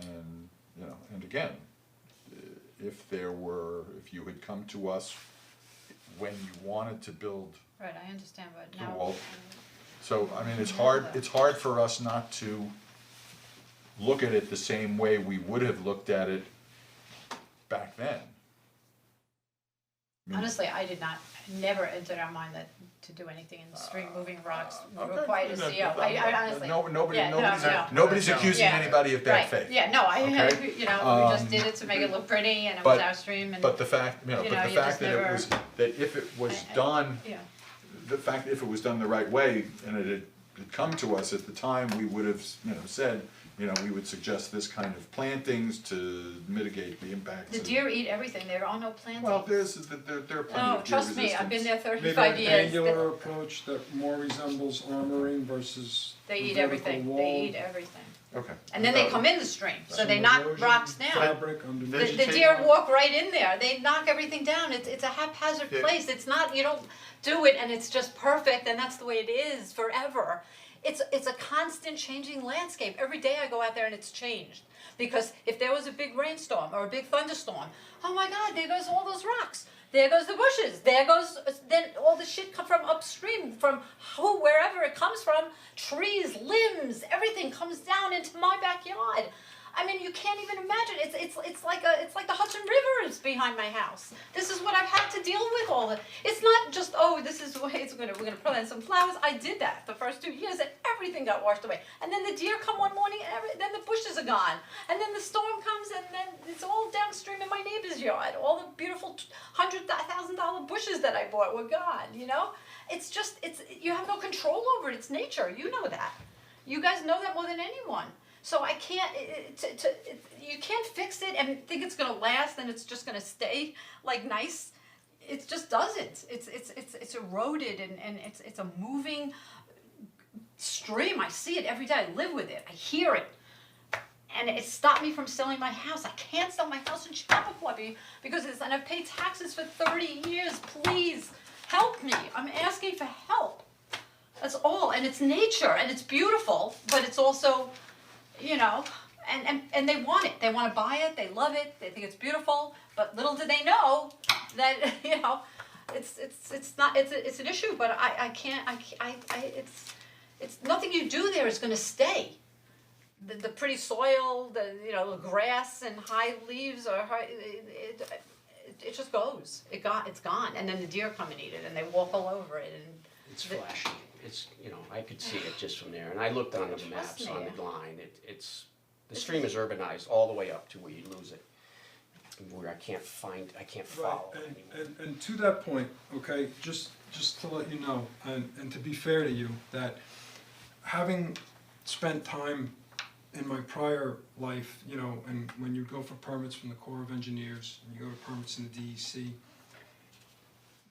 And, you know, and again, if you had come to us when you wanted to build Right, I understand, but the now. wall. So, I mean, it's hard for us not to look at it the same way we would have looked at it back then. I mean, Honestly, I did not, never entered our mind that to do anything in the stream, moving rocks, okay. required a CO. I honestly. Nobody, Yeah, no, no. nobody's accusing Yeah. anybody of bad Right, faith. yeah, no, Okay? you know, we just did it to make it look pretty and it was But- our stream and. But the fact, you know, You but know, the you fact just that it never- was, that if it was I- done, Yeah, the fact that if it was done the right way and it had come to us at the time, we would have, you know, said, you know, we would suggest this kind of plantings to mitigate the impacts. the of- deer eat everything, there are no plantings. Well, there are plenty of Oh, deer trust me, I've been there resistance. Maybe 35 an years. angular approach that more resembles armoring versus They eat vertical everything, they wall. eat everything. Okay. And then they come in the stream, so they Some knock erosion, rocks down. Fabric under. The deer walk right in there, they knock everything down, it's a haphazard Yeah. place, it's not, you don't do it and it's just perfect and that's the way it is forever. It's a constant changing landscape, every day I go out there and it's changed. Because if there was a big rainstorm or a big thunderstorm, oh my god, there goes all those rocks, there goes the bushes, there goes, then all the shit come from upstream, from wherever it comes from, trees, limbs, everything comes down into my backyard. I mean, you can't even imagine, it's like the Hudson River is behind my house. This is what I've had to deal with all the, it's not just, oh, this is the way we're gonna plant some flowers. I did that the first 2 years and everything got washed away. And then the deer come one morning and then the bushes are gone. And then the storm comes and then it's all downstream in my neighbor's yard. All the beautiful $100,000 bushes that I bought were gone, you know? It's just, you have no control over it, it's nature, you know that. You guys know that more than anyone. So I can't, you can't fix it and think it's gonna last and it's just gonna stay like nice. It just doesn't. It's eroded and it's a moving stream. I see it every day. I live with it. I hear it. And it stopped me from selling my house. I can't sell my house in Chappaqua because and I've paid taxes for 30 years. Please help me. I'm asking for help. That's all. And it's nature and it's beautiful, but it's also, you know, and they want it. They want to buy it. They love it. They think it's beautiful. But little do they know that, you know, it's an issue. But I can't. It's nothing you do there is going to stay. The pretty soil, the grass and high leaves it just goes. It's gone. And then the deer come and eat it, and they walk all over it. And It's flashy. It's, I could see it just from there. And I looked on the Trust maps me. on the line. The stream is urbanized all the way up to where you lose it. Where I can't follow it anymore. And to that point, okay, just to let you know, and to be fair to you, that having spent time in my prior life, and when you go for permits from the Corps of Engineers, and you go to permits in the DEC,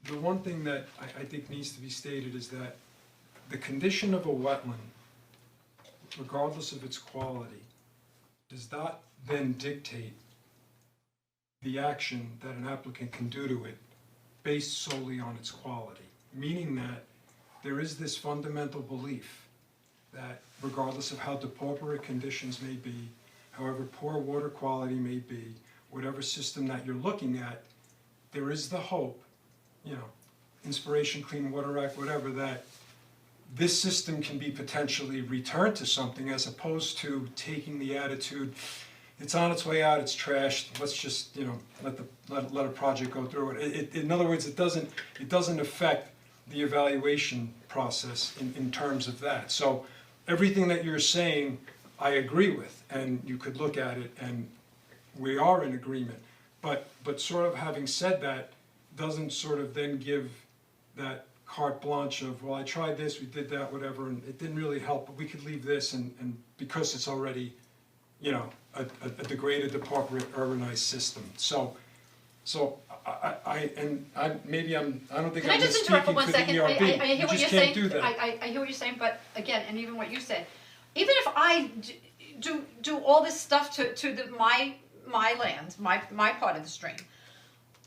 the one thing that I think needs to be stated is that the condition of a wetland, regardless of its quality, does not then dictate the action that an applicant can do to it based solely on its quality. Meaning that there is this fundamental belief that regardless of how depauperate conditions may be, however poor water quality may be, whatever system that you're looking at, there is the hope, Inspiration Clean Water Act, whatever, that this system can be potentially returned to something as opposed to taking the attitude, it's on its way out, it's trashed, let's just, let a project go through it. In other words, it doesn't affect the evaluation process in terms of that. So everything that you're saying, I agree with, and you could look at it and we are in agreement. But sort of having said that, doesn't sort of then give that carte blanche of, well, I tried this, we did that, whatever, and it didn't really help, but we could leave this, and because it's already, a degraded, depauperate, urbanized system. So I don't think Can I I'm just interrupt for misspeaking 1 to the second? ERB. I hear You what just you're can't saying. do that. I hear what you're saying, but again, and even what you said, even if I do all this stuff to my land, my part of the stream,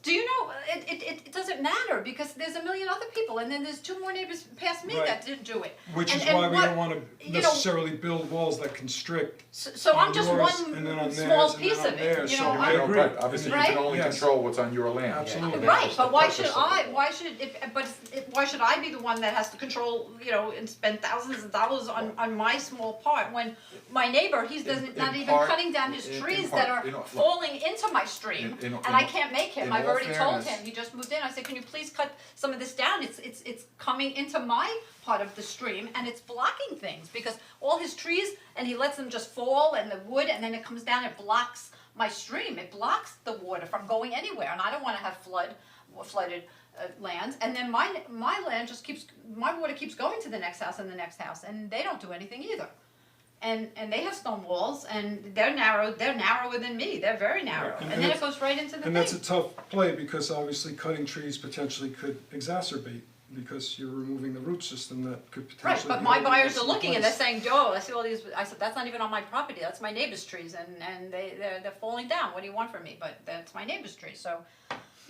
do you know, it doesn't matter because there's a million other people and then there's 2 more neighbors past me Right. that didn't do it. Which is And why we what- don't want to necessarily build walls that constrict. So I'm on just yours, one and then on small theirs, and piece then on of theirs. it, So I'm- I agree. Obviously, you Right? can only Yes. control what's on your land. Absolutely. And Right, that's but the why purpose should of I, it. why should I be the one that has to control, and spend thousands of dollars on my small part when my neighbor, he's not even part- cutting down his in trees part, that are look, falling into my stream, in- and I can't make him, in I've all already told fairness- him, he just moved in, I said, can you please cut some of this down, it's coming into my part of the stream, and it's blocking things, because all his trees, and he lets them just fall, and the wood, and then it comes down, it blocks my stream, it blocks the water from going anywhere, and I don't wanna have flooded lands, and then my land just my water keeps going to the next house and the next house, and they don't do anything either. And they have stone walls, and they're narrower than me, they're very narrow, Right, and then it goes right into the thing. And that's a tough play because obviously cutting trees potentially could exacerbate because you're removing the root system that could potentially. Right, but be my holding buyers this are in looking and they're place. saying, Joe, I see all these, I said, that's not even on my property, that's my neighbor's trees, and they're falling down, what do you want from me? But that's my neighbor's tree, so,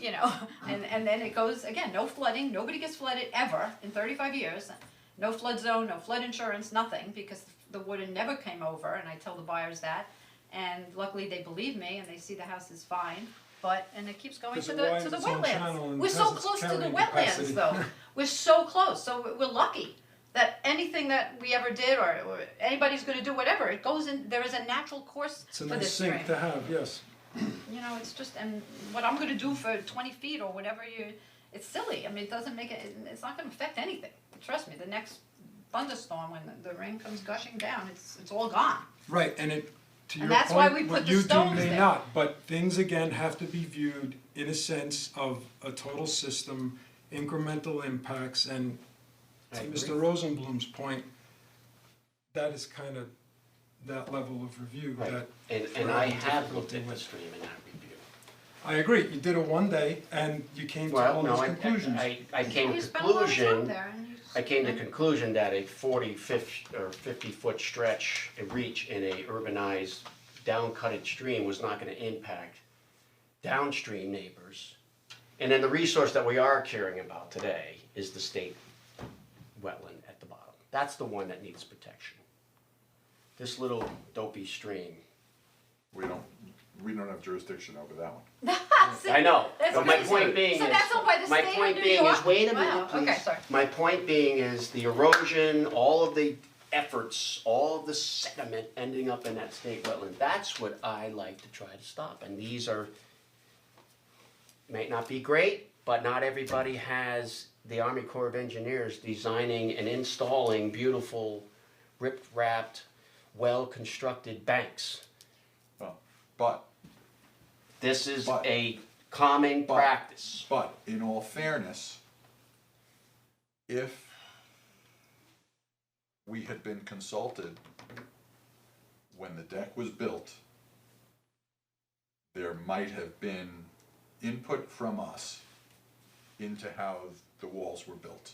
and then it goes, again, no flooding, nobody gets flooded ever in 35 years. No flood zone, no flood insurance, nothing, because the water never came over, and I tell the buyers that. And luckily they believe me and they see the house is fine, and it keeps going 'Cause to it the winds its own channel wetlands. and We're so has its close to the carrying wetlands capacity. though, we're so close, so we're lucky. that anything that we ever did or anybody's gonna do whatever, it goes in, there is a natural course It's a for nice this stream. sink to have, yes. You know, it's just, and what I'm gonna do for 20 feet or whatever it's silly, I mean, it doesn't make it, it's not gonna affect anything. Trust me, the next thunderstorm, when the rain comes gushing down, it's all gone. Right, and it, to your And that's why we point, put what the you do stones may there. not, but things again have to be viewed in a sense of a total system, incremental impacts, and I to agree. Mr. Rosenblum's point, that is kind of that level of review Right, that. and we're I having have looked difficulty at the with. stream in that review. I agree, you did it one day and you came to all Well, no, these conclusions. I came You to spent a lot of time conclusion, there and you. I came to conclusion that a 50-foot stretch, a reach in a urbanized, down-cutted stream was not gonna impact downstream neighbors. And then the resource that we are caring about today is the state wetland at the bottom. That's the one that needs protection. This little dopey stream. We don't have jurisdiction over that one. See, I know, that's but my crazy. point being So is, that's owned by the my state of point New being is, York? wait a Wow, minute, please. okay, sorry. My point being is the erosion, all of the efforts, all of the sediment ending up in that state wetland, that's what I like to try to stop. And these are, might not be great, but not everybody has the Army Corps of Engineers designing and installing beautiful, rip-wrapped, well-constructed banks. Well, but This is But- a common but- practice. But in all fairness, if we had been consulted when the deck was built, there might have been input from us into how the walls were built.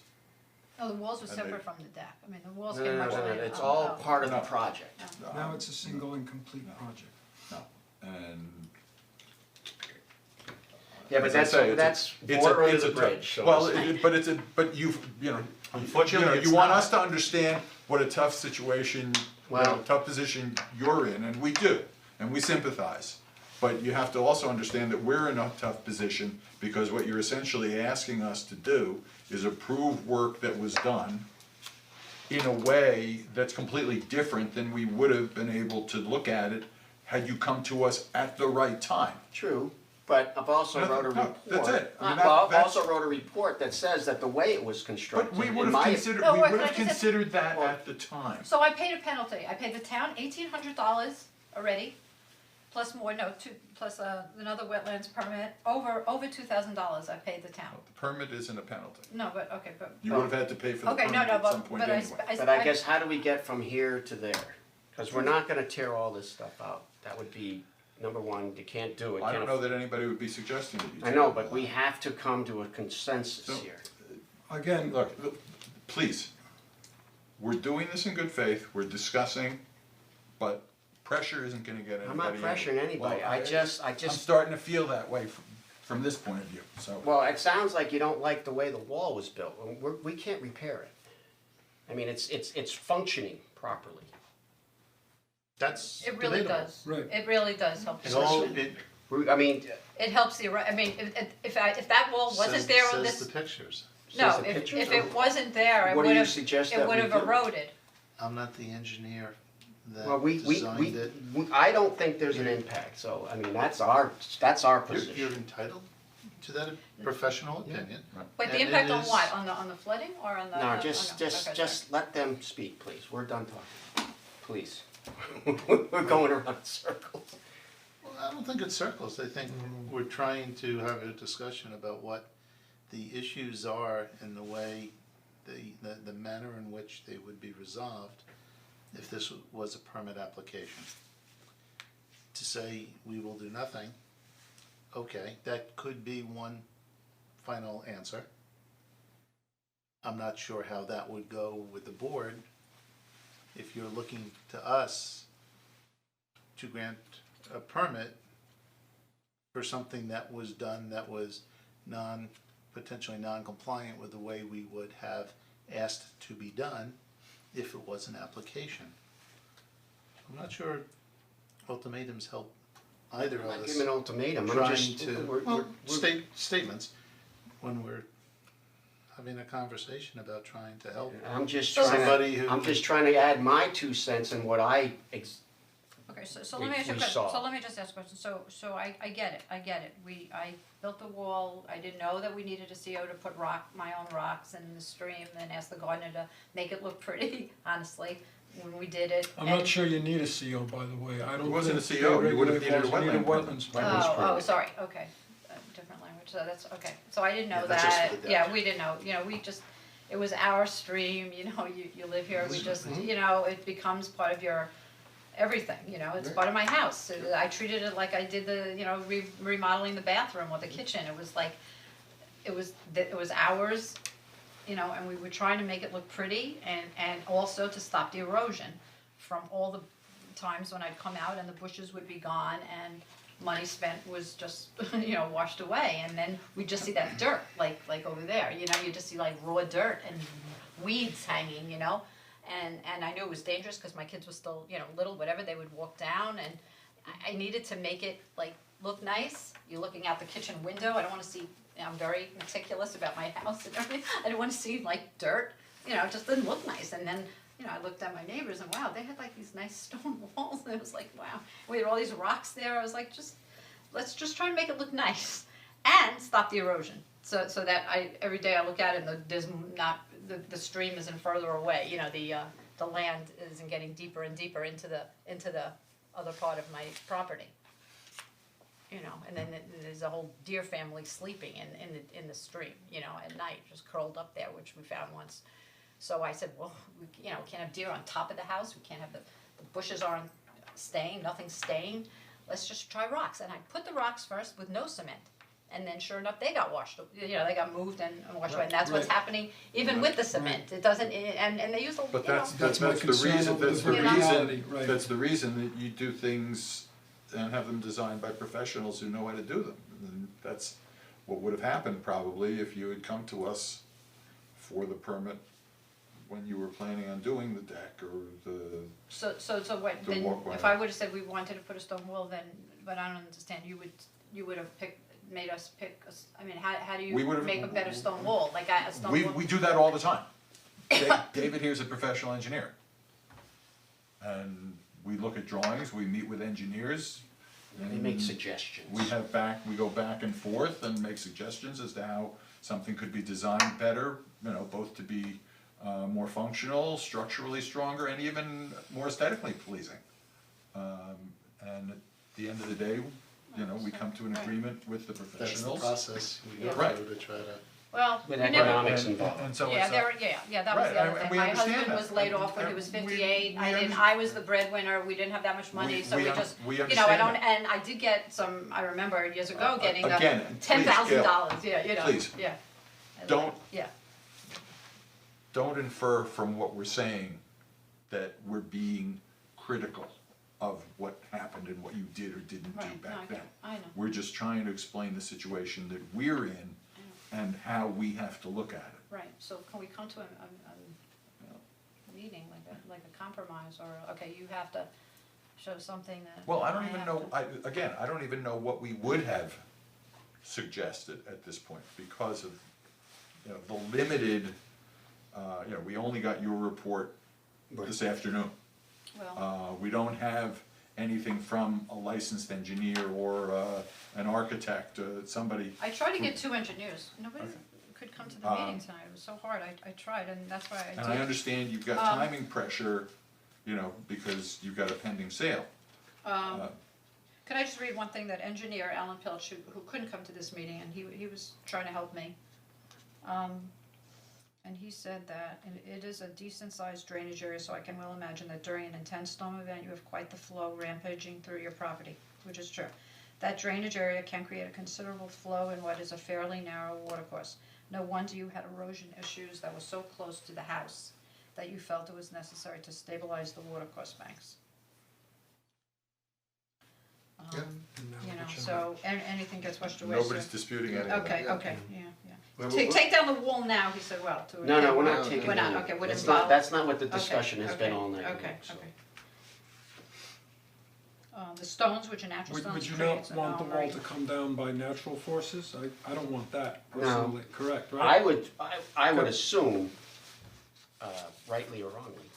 No, the walls were And separate they- from the deck, I mean, the walls No, came no, much no, no, later. it's Oh, all oh. part of the No. project. Now it's a single and complete project. No, and. Yeah, but as I say, that's it's a- water under it's the a tough- bridge, so to Well, speak. but you've, Unfortunately, it's you want not. us to understand what a tough situation, Well- tough position you're in, and we do, and we sympathize. But you have to also understand that we're in a tough position, because what you're essentially asking us to do is approve work that was done in a way that's completely different than we would have been able to look at it had you come to us at the right time. True, but I've also No, wrote a no, report. that's it. I mean, Well, I've that's- also wrote a report that says that the way it was But constructed, we would in have my, considered, No, we wait, would can I have just- considered that Well- at the time. So I paid a penalty, I paid the town $1,800 already, plus more, no, plus another wetlands permit, over $2,000 I paid the town. The permit isn't a penalty. No, but, okay, but. You would have had to pay for the Okay, permit no, at some but, point but I, anyway. but I guess how do we get from here to there? Cause we're not gonna tear all this stuff out. That would be, number one, you can't do it. I don't Can't- know that anybody would be suggesting that you I do know, all but we that. have to come to a consensus So- here. Again, Look, please, we're doing this in good faith, we're discussing, but pressure isn't gonna get anybody. I'm not pressuring anybody, Well, I just, I'm starting to feel that way from this point of view, so. well, it sounds like you don't like the way the wall was built, and we can't repair it. I mean, it's functioning properly. That's It really debatable. does, Right. it really does help. It all, especially- it I mean, It helps the, I mean, if that wall wasn't says, there on says this, the pictures. no, says the if pictures, it wasn't there, what do you suggest it that would we have do? eroded. I'm not the engineer well, that designed it. I don't think there's an impact, so, I mean, that's our You're position. entitled to that professional opinion. Wait, the And impact it on is- what, on the flooding or on the? No, oh, just okay, just let them speak, please, we're done talking, please. We're going around in circles. Well, I don't think it's circles, I think we're trying to have a discussion about what the issues are and the way, the manner in which they would be resolved if this was a permit application. To say we will do nothing, okay, that could be one final answer. I'm not sure how that would go with the board. If you're looking to us to grant a permit for something that was done that was potentially non-compliant with the way we would have asked to be done if it was an application. I'm not sure ultimatums help either I'm of not us. giving an ultimatum, I'm Trying just, to, we're- well, we're- statements when we're, having a conversation about trying to help. I'm just Somebody who- I'm just trying to add my 2 cents in what Okay, so let me ask you a we question, saw. so let me just ask a question, so I get it, I built a wall, I didn't know that we needed a CO to put my own rocks in the stream, and asked the gardener to make it look pretty, honestly, when we did it. I'm not sure you need a CO, by the way, I don't It wasn't a think CO, they you would have regulate needed a laws, you need wetland permit. wetlands Right. permit. Oh, sorry, okay, different language, so that's, okay, so I didn't know Yeah, that's just that, for the yeah, deck. we didn't know, we just, it was our stream, you live here, we just, Mhm. it becomes part of your everything, it's part of my house. So I treated it like I did the, remodeling the bathroom or the kitchen. It was like, it was ours, and we were trying to make it look pretty and also to stop the erosion from all the times when I'd come out and the bushes would be gone and money spent was just, washed away. And then we'd just see that dirt, like over there, you just see like raw dirt and weeds hanging, And I knew it was dangerous because my kids were still, little, whatever, they would walk down and I needed to make it like look nice. You're looking out the kitchen window, I don't wanna see, I'm very meticulous about my house and everything. I didn't wanna see like dirt, it just didn't look nice. And then, I looked at my neighbors and wow, they had like these nice stone walls and it was like, wow. We had all these rocks there, I was like, let's just try to make it look nice and stop the erosion. So that every day I look at it and there's not, the stream isn't further away, the land isn't getting deeper and deeper into the other part of my property. And then there's a whole deer family sleeping in the stream, at night, just curled up there, which we found once. So I said, well, we can't have deer on top of the house, we can't have the bushes aren't staying, nothing's staying, let's just try rocks. And I put the rocks first with no cement. And then sure enough, they got washed, they got moved and washed away, and that's what's happening even with the cement, it doesn't, and they use a, But that's That's my the concern reason, over that's the the reason, reality, right. that's the reason that you do things and have them designed by professionals who know how to do them. And that's what would have happened probably if you had come to us for the permit when you were planning on doing the deck or the, So what, The then, walkway. if I would've said we wanted to put a stone wall, then, but I don't understand, you would have made us pick, I mean, how do We you would've- make a better stone wall, like a stone wall? we do that all the time. David here's a professional engineer. And we look at drawings, we meet with engineers. they make and suggestions. we go back and forth and make suggestions as to how something could be designed better, both to be more functional, structurally stronger, and even more aesthetically pleasing. And at the end of the day, we come to an agreement with the That's the professionals. process we go Right. through to try to. Well, With we never, economics involved. And so yeah, it's, that was Right, the other and thing, we my understand husband that. was laid And- off when he was and we- 58, we I was the breadwinner, we didn't have that much money, so we we just, we I understand don't, that. and I did get some, I remember years ago getting Again, please, $10,000, please. yeah. Don't- Yeah, Don't infer from what we're saying that we're being critical of what happened and what you did or didn't do right, no, back then. I know, We're just trying to explain the situation that we're in and how we have to look at it. right, so can we come to a meeting, like a compromise, or, okay, you have to show something that. Well, I don't even have know, to- I don't even know what we would have suggested at this point because of, the limited, we only got your report this afternoon. Well, We don't have anything from a licensed engineer or an architect, somebody. I tried to get 2 engineers, nobody Okay. could come to the meeting tonight, it was so hard, I tried, and that's why I did. And I understand you've got timing pressure, because you've got a pending sale. Could I just read one thing that engineer Alan Pilch, who couldn't come to this meeting, and he was trying to help me. And he said that it is a decent sized drainage area, so I can well imagine that during an intense storm event, you have quite the flow rampaging through your property, which is true. That drainage area can create a considerable flow in what is a fairly narrow watercourse. No wonder you had erosion issues that were so close to the house that you felt it was necessary to stabilize the watercourse banks. So anything gets washed away. Nobody's disputing any of that. Okay, Yeah. okay, yeah. Well, Take down the wall now, he said, well, to. No, we're No, not taking We're not, any- okay, we're that's involved. not, that's not what the Okay, discussion has been okay, all night. Okay, so. okay. The stones, which are natural stones, Would you trees, not and want the wall marine. to come down by natural forces? I don't want that No. personally, correct, I right? would assume, rightly or wrongly,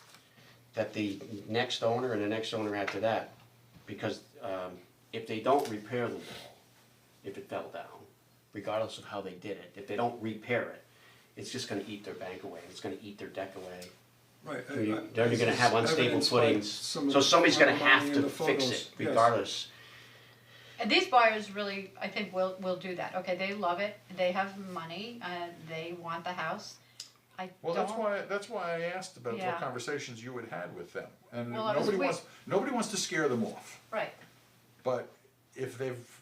that the next owner and the next owner after that, because if they don't repair the wall, if it fell down, regardless of how they did it, if they don't repair it, it's just gonna eat their bank away, it's gonna eat their deck away. Right. Then you're gonna have unstable Evidenced by footings, some of so the somebody's gonna modeling have and to the fix photos, it yes. regardless. And these buyers really, I think, will do that. Okay, they love it, they have money, they want the house. I Well, don't. that's why I asked about Yeah. what conversations you had with them. And Well, I was nobody wants to scare them off. Right, But if they've,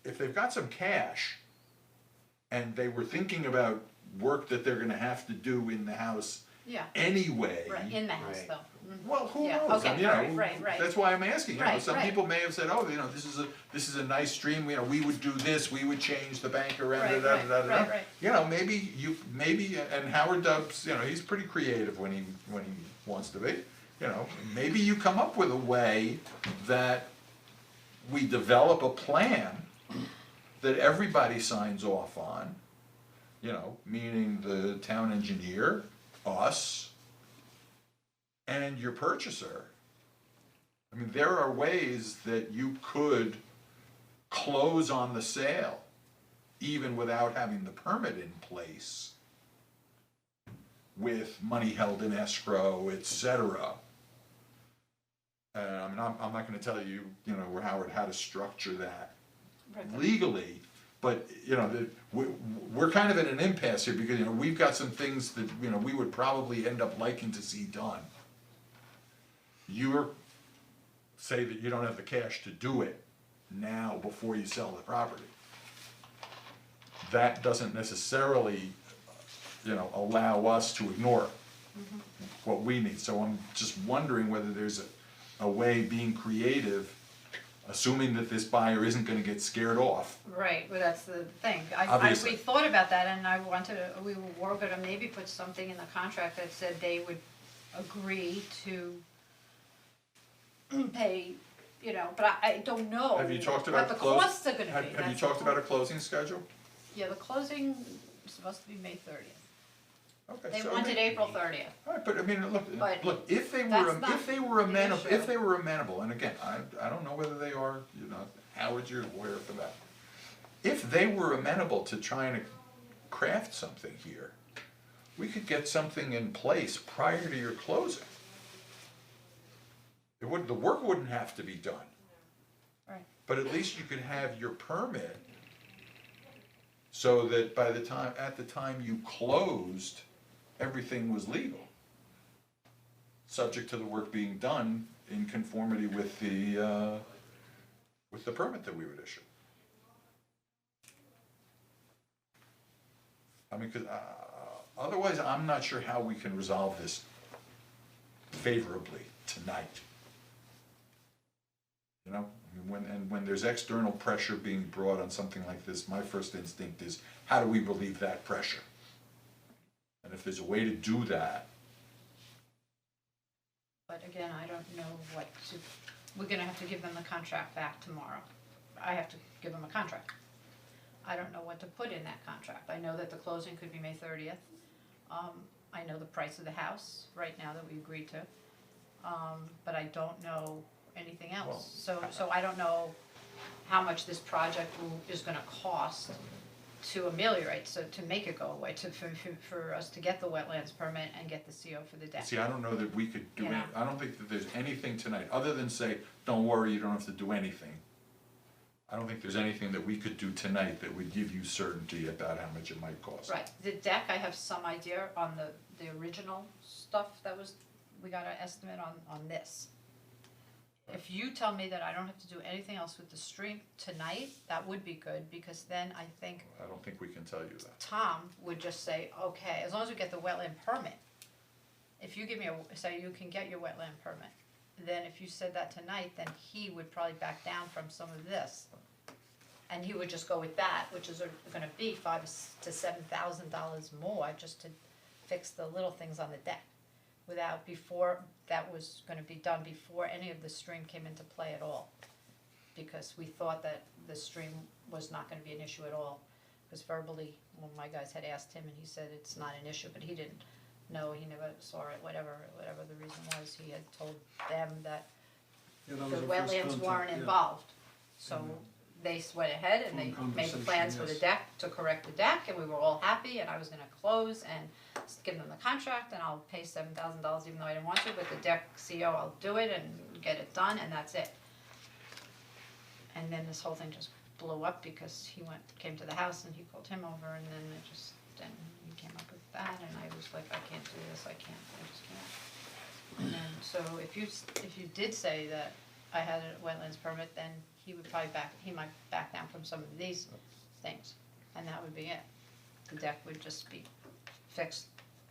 if they've got some cash and they were thinking about work that they're gonna have to do in the house yeah, anyway. right, in the house Right. though. Mhm. Well, who Yeah, knows? okay, And, right. That's why I'm asking, Right, some right. people may have said, oh, this is a nice stream, we would do this, we would change the bank around, Right, da, da, da, da, da. right. Maybe, and Howard Dubbs, he's pretty creative when he wants to be. Maybe you come up with a way that we develop a plan that everybody signs off on, meaning the town engineer, us, and your purchaser. I mean, there are ways that you could close on the sale even without having the permit in place, with money held in escrow, etc. I'm not gonna tell you, Howard, how to structure that Right. legally, but, we're kind of in an impasse here, because, we've got some things that, we would probably end up liking to see done. You're, say that you don't have the cash to do it now before you sell the property. That doesn't necessarily, allow us to ignore what we need. So I'm just wondering whether there's a way, being creative, assuming that this buyer isn't gonna get scared off. Right, well, that's the thing. Obviously. We thought about that, and we were gonna maybe put something in the contract that said they would agree to pay, but I don't know Have you talked about what the close- costs are gonna be. Have you That's talked the about a point. closing schedule? Yeah, the closing is supposed to be May 30th. Okay, They so wanted maybe- April 30th. All right, but I mean, But look, if they that's were, not if they were the amenable, issue. if they were amenable, and again, I don't know whether they are, Howard, you're aware for that. If they were amenable to trying to craft something here, we could get something in place prior to your closing. The work wouldn't have to be done, Right. but at least you could have your permit so that at the time you closed, everything was legal, subject to the work being done in conformity with the permit that we would issue. I mean, 'cause, otherwise, I'm not sure how we can resolve this favorably tonight. When there's external pressure being brought on something like this, my first instinct is, how do we relieve that pressure? And if there's a way to do that, But again, I don't know we're gonna have to give them the contract back tomorrow. I have to give them a contract. I don't know what to put in that contract. I know that the closing could be May 30th. I know the price of the house right now that we agreed to. But I don't know anything else. So I don't know how much this project is gonna cost to ameliorate, so to make it go away, for us to get the wetlands permit and get the CO for the deck. see, I don't know that we could do Yeah. I don't think that there's anything tonight, other than say, don't worry, you don't have to do anything. I don't think there's anything that we could do tonight that would give you certainty about how much it might cost. Right, the deck, I have some idea on the original stuff that we got an estimate on this. If you tell me that I don't have to do anything else with the stream tonight, that would be good, because then I think I don't think we can tell you that. Tom would just say, okay, as long as we get the wetland permit, if you give me say you can get your wetland permit, then if you said that tonight, then he would probably back down from some of this. And he would just go with that, which is gonna be $5,000 to $7,000 more just to fix the little things on the deck, that was gonna be done before any of the stream came into play at all. Because we thought that the stream was not gonna be an issue at all. Because verbally, when my guys had asked him and he said it's not an issue, but he didn't know, he never saw it, whatever the reason was, he had told them that Yeah, that the was our first wetlands contact, weren't yeah. involved. So they went ahead and they Phone made the plans for the conversation, deck, to correct the deck, and we were all happy, and I was gonna close and give them the contract, and I'll pay $7,000 even though I didn't want to, but the deck CO, I'll do it and get it done, and that's it. And then this whole thing just blew up because came to the house and he called him over, and then then he came up with that, and I was like, I can't do this, I just can't. And then, so if you did say that I had a wetlands permit, then he might back down from some of these things, and that would be it. The deck would just be fixed,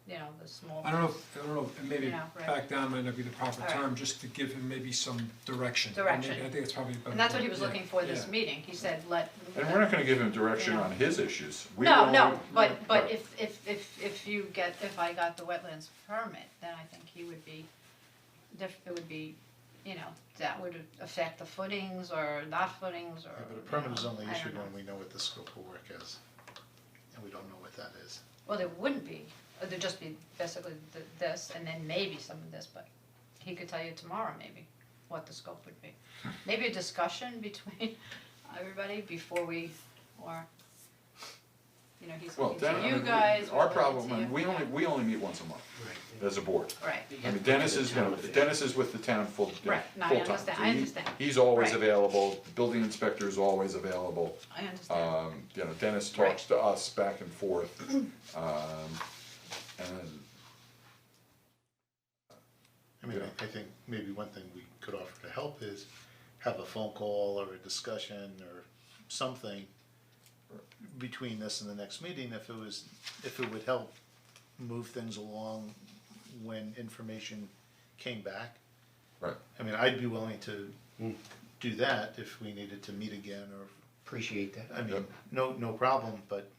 the small. I don't know, and maybe You know, right. back down might not be the proper All right. term, just to give him maybe some direction. Direction. I think it's probably better. And that's what he was yeah, looking for this yeah. meeting, he said, And we're not gonna give him direction You know. on his issues. We No, will no, only- but Right. if I got the wetlands permit, then I think he would be, it would be, that would affect the footings or not footings or. Yeah, but a permit is only I don't issued know. when we know what the scope of work is, and we don't know what that is. Well, there wouldn't be, there'd just be basically this and then maybe some of this, but he could tell you tomorrow maybe what the scope would be. Maybe a discussion between everybody before he's Well, looking to I you mean, guys. our we're looking problem, to I you. mean, we only meet once a month as a board. Right, I mean, Dennis is with the town full, Right, no, I full-time. understand, So I he- understand. He's always Right. available, the building inspector is always available. I understand. Dennis Right. talks to us back and forth, and I mean, Yeah. I think maybe one thing we could offer to help is have a phone call or a discussion or something between this and the next meeting, if it would help move things along when information came back. right. I mean, I'd be willing to do that if we needed to meet again, or, Appreciate that. I mean, no problem, but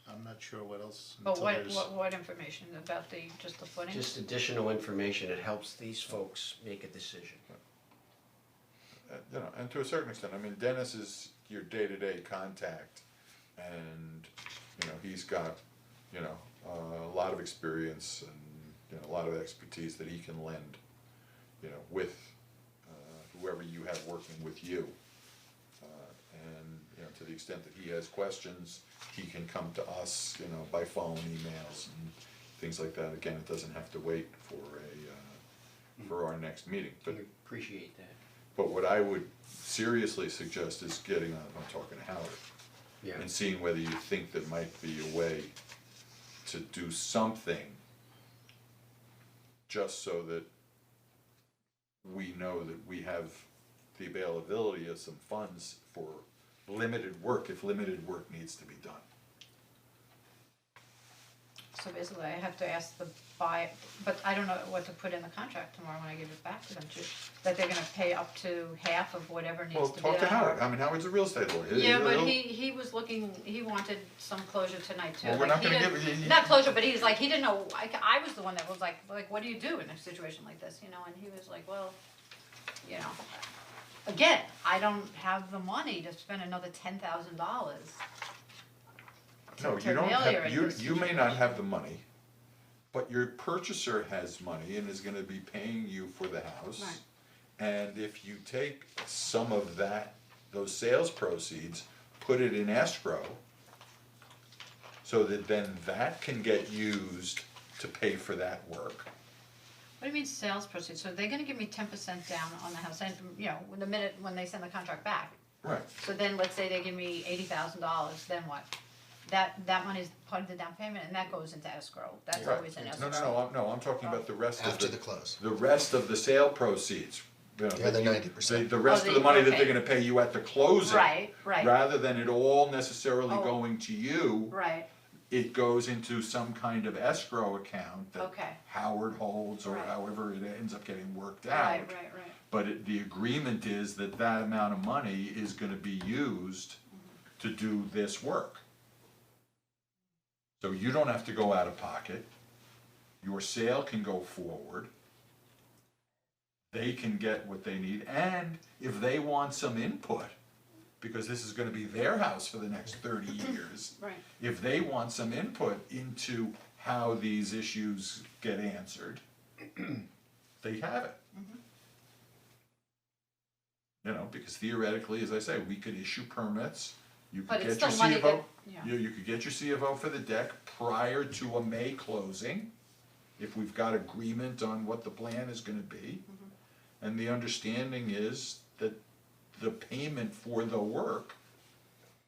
I'm not sure what else But until there's. what information about just the footings? Just additional information, it helps these folks make a decision. And to a certain extent, I mean, Dennis is your day-to-day contact, and, he's got, a lot of experience and, a lot of expertise that he can lend, with, whoever you have working with you. And, to the extent that he has questions, he can come to us, by phone, emails, and things like that. Again, it doesn't have to wait for our next meeting, but. Appreciate that. But what I would seriously suggest is getting on, I'm talking to Howard, Yeah. and seeing whether you think there might be a way to do something just so that we know that we have the availability of some funds for limited work, if limited work needs to be done. So basically, I have to ask the buyer, but I don't know what to put in the contract tomorrow when I give it back to them, that they're gonna pay up to half of whatever needs Well, to be done. talk to Howard, I mean, Howard's a real estate lawyer. Yeah, but He'll- he was looking, he wanted some closure tonight too. Well, we're Like, not he gonna didn't- give- Not closure, but he's like, he didn't know, I was the one that was like, what do you do in a situation like this, and he was like, well, again, I don't have the money to spend another $10,000. No, to you don't failure have, in you, this you may not have the money, but your purchaser has money and is gonna be paying you for the house. Right. And if you take some of those sales proceeds, put it in escrow, so that then that can get used to pay for that work. What do you mean sales proceeds? So they're gonna give me 10% down on the house, and, the minute when they send the contract back. Right. So then, let's say they give me $80,000, then what? That money's part of the down payment, and that goes into escrow, that's Right. always in escrow. No, I'm talking about the rest of After the close. the rest of the sale proceeds. Yeah, the 90%. The rest of the money that they're gonna pay you at the closing. Right, right. Rather than it all necessarily Oh. going to you. Right, It goes into some kind of escrow account that Okay. Howard holds, or Right. however it ends up getting worked right, out. right. But the agreement is that that amount of money is gonna be used to do this work. So you don't have to go out of pocket, your sale can go forward, they can get what they need, and if they want some input, because this is gonna be their house for the next 30 years. Right. If they want some input into how these issues get answered, they have it. You know, because theoretically, as I say, we could issue permits, you But could it's get your still money CFO, that- yeah. you could get your CFO for the deck prior to a May closing, if we've got agreement on what the plan is gonna be. And the understanding is that the payment for the work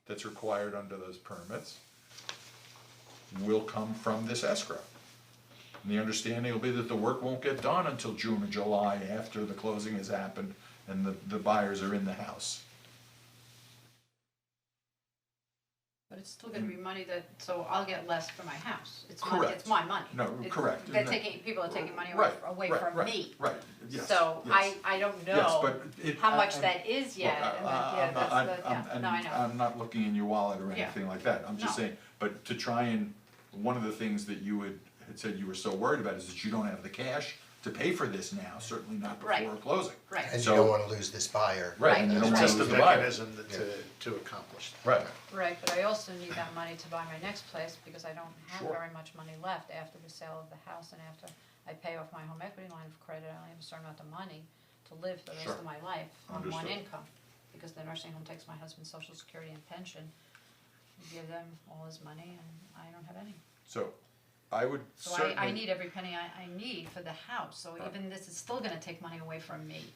that's required under those permits will come from this escrow. And the understanding will be that the work won't get done until June or July after the closing has happened and the buyers are in the house. But it's still gonna be money that, so I'll get less for my house. It's money, Correct. it's my money. No, It's- correct. They're taking, people are taking money away, Right, away right, from right, me. Right, yes, So yes. I don't Yes, know but it- how much and- that is yet, Look, and I'm not- no, I know. I'm not looking in your wallet or Yeah. anything like that, I'm just No. saying, but to try and, one of the things that you had said you were so worried about is that you don't have the cash to pay for this now, certainly not Right. before closing. Right. And you So- don't wanna lose this buyer. Right, and you don't Right. want to Just lose the the buyer. mechanism to accomplish that. Right, Right, but I also need that money to buy my next place, because I don't have Sure. very much money left after the sale of the house and after I pay off my home equity line of credit. I only have a certain amount of money to live the rest Sure. of my life on one Understood. income. Because the nursing home takes my husband's social security and pension, we give them all his money and I don't have any. so I would So certainly. I need every penny I need for the house, so Right. even this is still gonna take money away from me.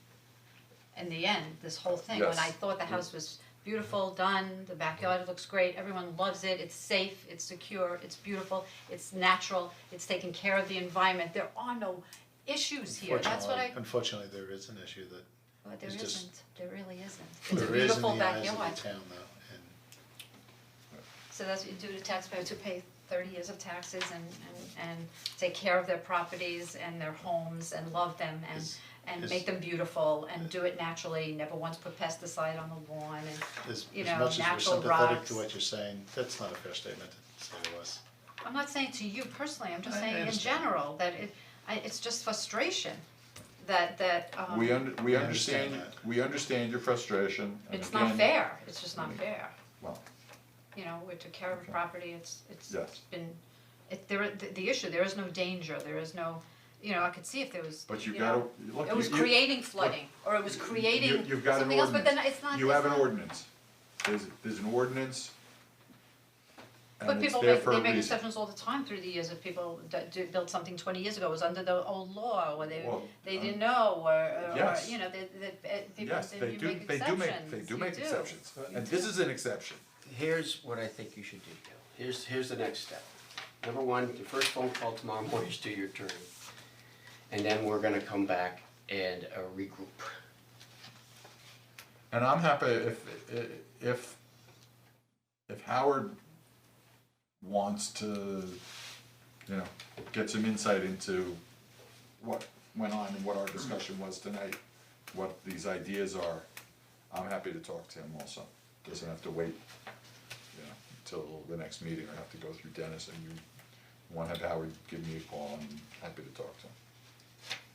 In the end, this whole thing, when I Yes. thought the house was beautiful, done, the backyard looks great, everyone loves it, it's safe, it's secure, it's beautiful, it's natural, it's taking care of the environment, there are no issues here, that's what I, Unfortunately, there is an issue that but there it's just- isn't, there really isn't. It's a there is in beautiful the eyes backyard. of the town though, and So that's what you do to taxpayers who pay 30 years of taxes and take care of their properties and their homes and love them Is- and is- make them beautiful and do it naturally, never once put pesticide on the lawn and, as you as know, much as we're natural sympathetic rocks. to what you're saying, that's not a fair statement to say to us. I'm not saying to you personally, I'm just I saying in understand. general, that it's just frustration that, We understand understand, that. we understand your frustration, and it's not again, fair, it's just not fair. Well, You know, we took care of the property, it's Yes. been, the issue, there is no danger, there is no, you know, I could see if there was, but you you gotta, know, look, it was you- creating flooding, or it was creating you've got an something else, but then ordinance. it's not, You it's have an not- ordinance, there's an ordinance, But and it's people there make, for they a make reason. exceptions all the time through the years if people built something 20 years ago, it was under the old law, or Well, they didn't know, or, yes. you know, people, Yes, then they you do, make they exceptions, do make, they do make You exceptions, You and do. this is an exception. Here's what I think you should do, Bill. Here's the next step. Number one, the first phone call tomorrow morning is to your attorney. And then we're gonna come back and regroup. And I'm happy if Howard wants to, you know, get some insight into what went on and what our discussion was tonight, what these ideas are, I'm happy to talk to him also. Doesn't have to wait, you know, until the next meeting or have to go through Dennis, and you wanna have Howard give me a call, I'm happy to talk to him.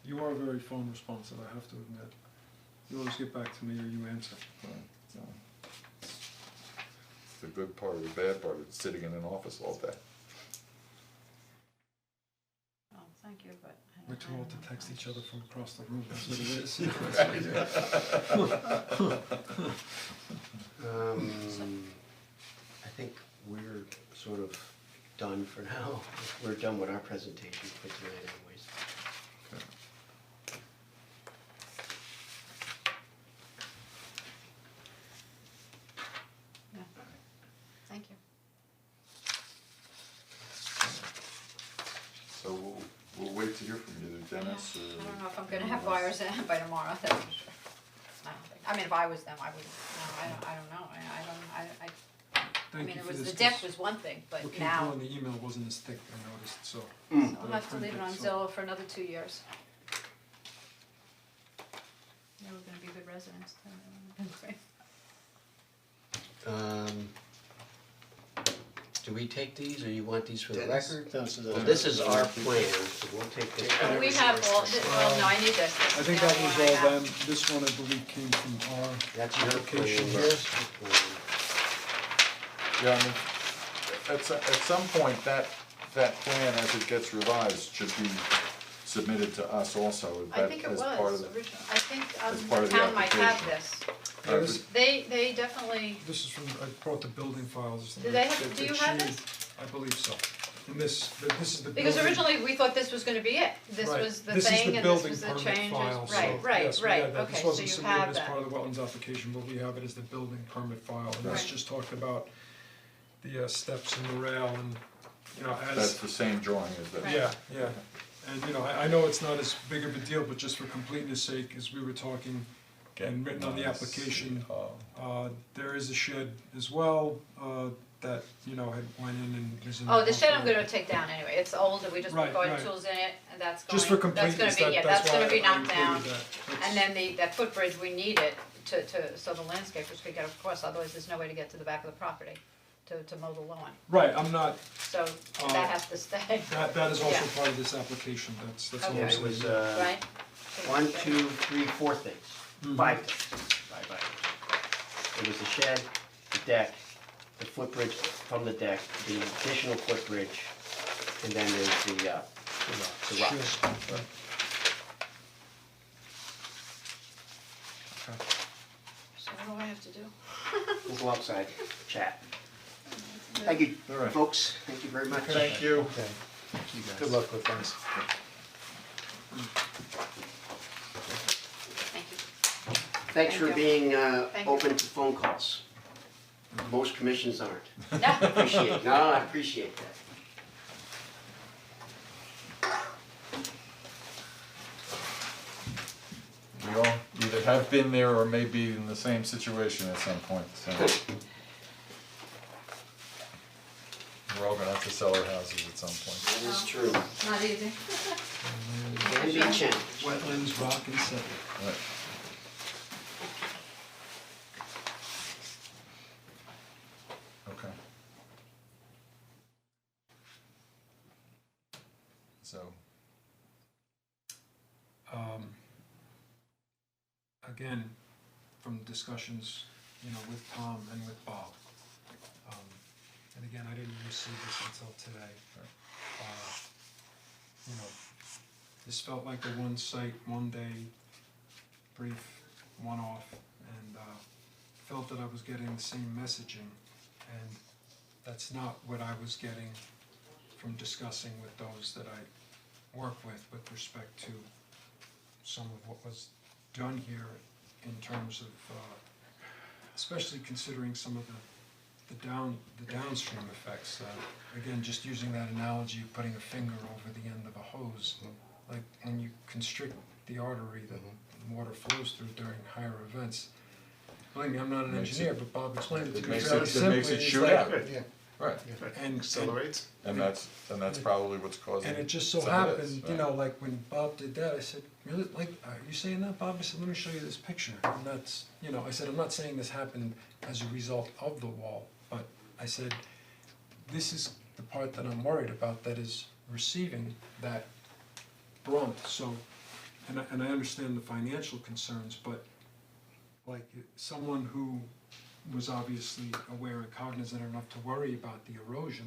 You are very phone responsive, I have to admit. You always get back to me or you answer. So, it's the good part or the bad part of sitting in an office all day. Oh, thank you, but. We're too old to text each other from across the room, that's what it is. I think we're sort of done for now. We're done with our presentation for tonight anyways. Yeah, thank you. So we'll wait to hear from you, Dennis, I don't know if I'm gonna have buyers by tomorrow, that's for sure. I don't think, I mean, if I was them, I would, no, I don't know, I Thank mean, you it for was, this. the deck was one thing, but Looking now, through on the email wasn't as thick, I noticed, so. I'll have to leave it on Zillow for another 2 years. Yeah, we're gonna be good residents, great. Do we take these, or you want these for the Dennis? record? Dennis is- Well, this is our plan, so we'll take this. Well, we have all, well, no, I need this. This I is think the that only was one I all have. them, this one I believe came from our That's your application plan. here. That's your plan. Yeah, I mean, at some point, that plan as it gets revised should be submitted to us also, I think it as was part of the. original, I think as part the of the town might have application. this. Yeah, this- They definitely, This is from, I brought the building files. Do they have- do you have she- this? I believe so. And this is the building. because originally we thought this was gonna be it. This Right. was the This is thing the and this building was the permit changes. file, so, Right, yes, we right, had that. okay, This so wasn't you submitted have as that. part of the wetlands application, but we have it as the building permit file, and this Right. just talked about the steps and the rail and, you know, as. That's the same drawing as that. Right. Yeah. And, you know, I know it's not as big of a deal, but just for completeness sake, as we were talking and written on the application, there is a shed as well, that, you know, had went in and is in. Oh, the shed I'm gonna take down anyway, it's old, and we just put Right, garden right. tools in it, and that's going, Just for that's gonna completeness, be, yeah, that's that's why gonna be I knocked down. included that. And then that footbridge, we need it so the landscapers could get across, otherwise there's no way to get to the back of the property to mow the lawn. Right, I'm not, So that has to stay, that is also Yeah. part of this application, that's all I'm Okay. It saying. was, right? 1, 2, 3, 4 things, Mhm. 5 things, 5 items. It was the shed, the deck, the footbridge from the deck, the additional footbridge, and then there's the rocks. Sure, right. Okay. So what do I have to do? We'll go outside, chat. Thank you, All right. folks, thank you very much. Thank you. Okay, Thank you guys. good luck with things. Thank you. Thanks for Thank you. being Thank you. open to phone calls. Most commissions aren't. No, I appreciate that. We all either have been there or may be in the same situation at some point, so. We're all gonna have to sell our houses at some point. That is true. not easy. Can be a challenge. Wetlands, rock and septic. Right. Okay. So, Again, from discussions, you know, with Tom and with Bob. And again, I didn't receive this until today. You know, this felt like a one site, one day, brief, one-off, and felt that I was getting the same messaging, and that's not what I was getting from discussing with those that I work with respect to some of what was done here in terms of, especially considering some of the downstream effects. Again, just using that analogy of putting a finger over the end of a hose, like when you constrict the artery that the water flows through during higher events. Believe me, I'm not an Makes engineer, it- but Bob explained it to it me makes fairly it simply. makes it It's shoot like- out. Yeah, right, And accelerates. and that's probably what's causing. And it just so some of this, happened, you right. know, like when Bob did that, I said, really, like, are you saying that, Bob? I said, let me show you this picture. And that's, you know, I said, I'm not saying this happened as a result of the wall, but I said, this is the part that I'm worried about that is receiving that brunt, so, and I understand the financial concerns, but like, someone who was obviously aware and cognizant enough to worry about the erosion,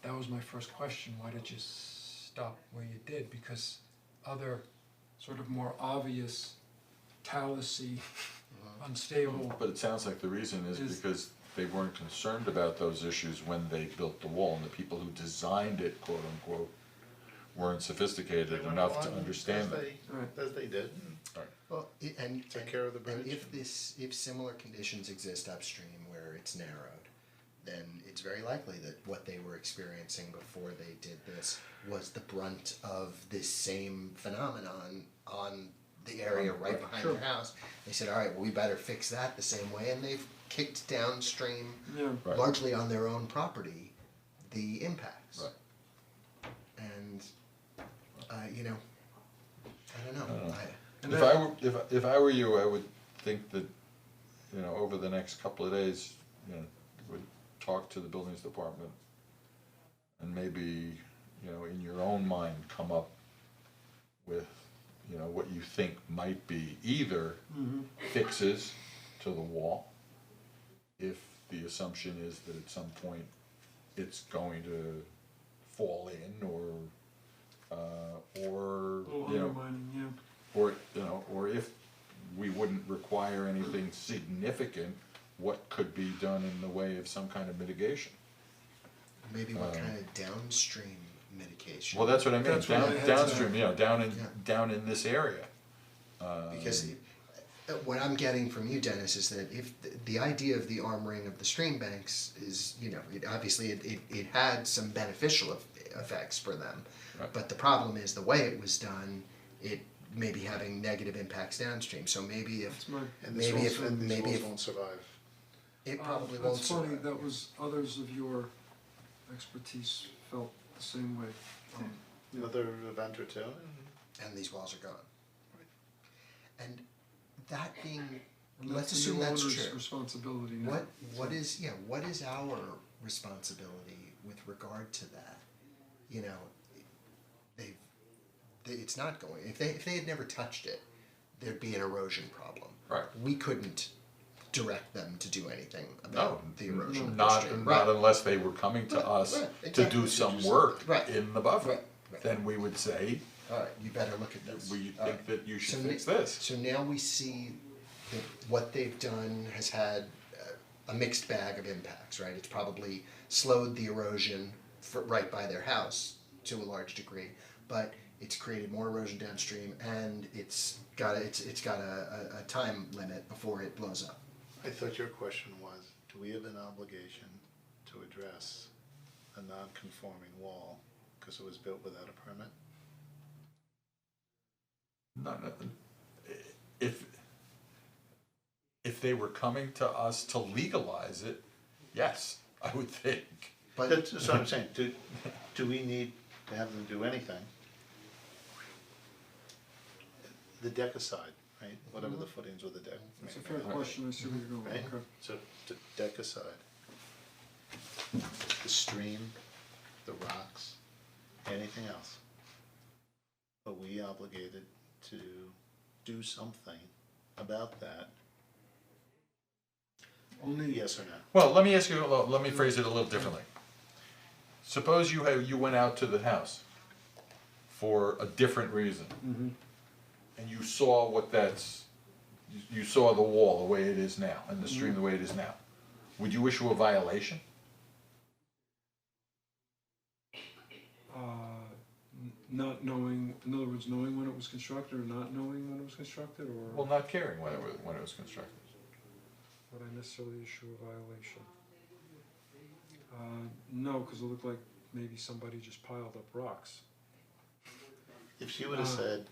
that was my first question, why did you stop where you did? Because other sort of more obvious talus-y, unstable, But it sounds like the reason is Is- because they weren't concerned about those issues when they built the wall, and the people who designed it, quote unquote, weren't sophisticated enough to understand that. Right. As they did. Well, and, Took care of the and bridge. if similar conditions exist upstream where it's narrowed, then it's very likely that what they were experiencing before they did this was the brunt of this same phenomenon on the area right behind Sure. their house. They said, all right, well, we better fix that the same way, and they've kicked downstream, yeah. Right. largely on their own property, the impacts. Right. And, you know, I don't know, I don't know. And If that- I were, if I were you, I would think that, you know, over the next couple of days, you know, would talk to the buildings department and maybe, in your own mind, come up with, what you think might be either fixes to the wall, if the assumption is that at some point it's going to fall in, or, Undermining, yeah. or if we wouldn't require anything significant, what could be done in the way of some kind of mitigation? Maybe what kind of downstream mitigation? Well, that's what I mean, That's what I had downstream, Yeah. down in this area. Because what I'm getting from you, Dennis, is that if the idea of the armoring of the stream banks is, it obviously it had some beneficial effects for them. Right. But the problem is the way it was done, it may be having negative impacts downstream, so maybe if, That's my, And this maybe walls, if, and these maybe walls if, won't survive. it probably won't that's funny, survive. that was, others of your expertise felt the same way. Another event or two, And these walls are gone. And that being, And let's that's the assume new that's owner's true. responsibility now. What is our responsibility with regard to that? It's not going, if they had never touched it, there'd be an erosion problem. Right. We couldn't direct them to do anything No, about the erosion of the not, stream. not unless they were coming to Right, us right, to exactly. do some work Right. in the buffer. Right, right. Then we would say, Alright, you better look at this. we Alright. think that you should So fix na- this. So now we see that what they've done has had a mixed bag of impacts, right? It's probably slowed the erosion right by their house to a large degree, but it's created more erosion downstream, and it's got a time limit before it blows up. I thought your question was, do we have an obligation to address a non-conforming wall because it was built without a permit? Not, if they were coming to us to legalize it, yes, I would think. But That's what I'm saying, do we need to have them do anything? The deck aside, right, whatever the footings with the deck. That's a fair question, I see where you're going, Right, okay. so to deck aside, the stream, the rocks, anything else, are we obligated to do something about that, Only, yes or no? Well, let me ask you, let me phrase it a little differently. Suppose you went out to the house for a different reason. And you saw you saw the wall the way it is now, and the stream the way it is now. Would you issue a violation? not knowing, in other words, knowing when it was constructed or not knowing when it was constructed, or Well, not caring when it was constructed. would I necessarily issue a violation? No, cause it looked like maybe somebody just piled up rocks. If she would've said,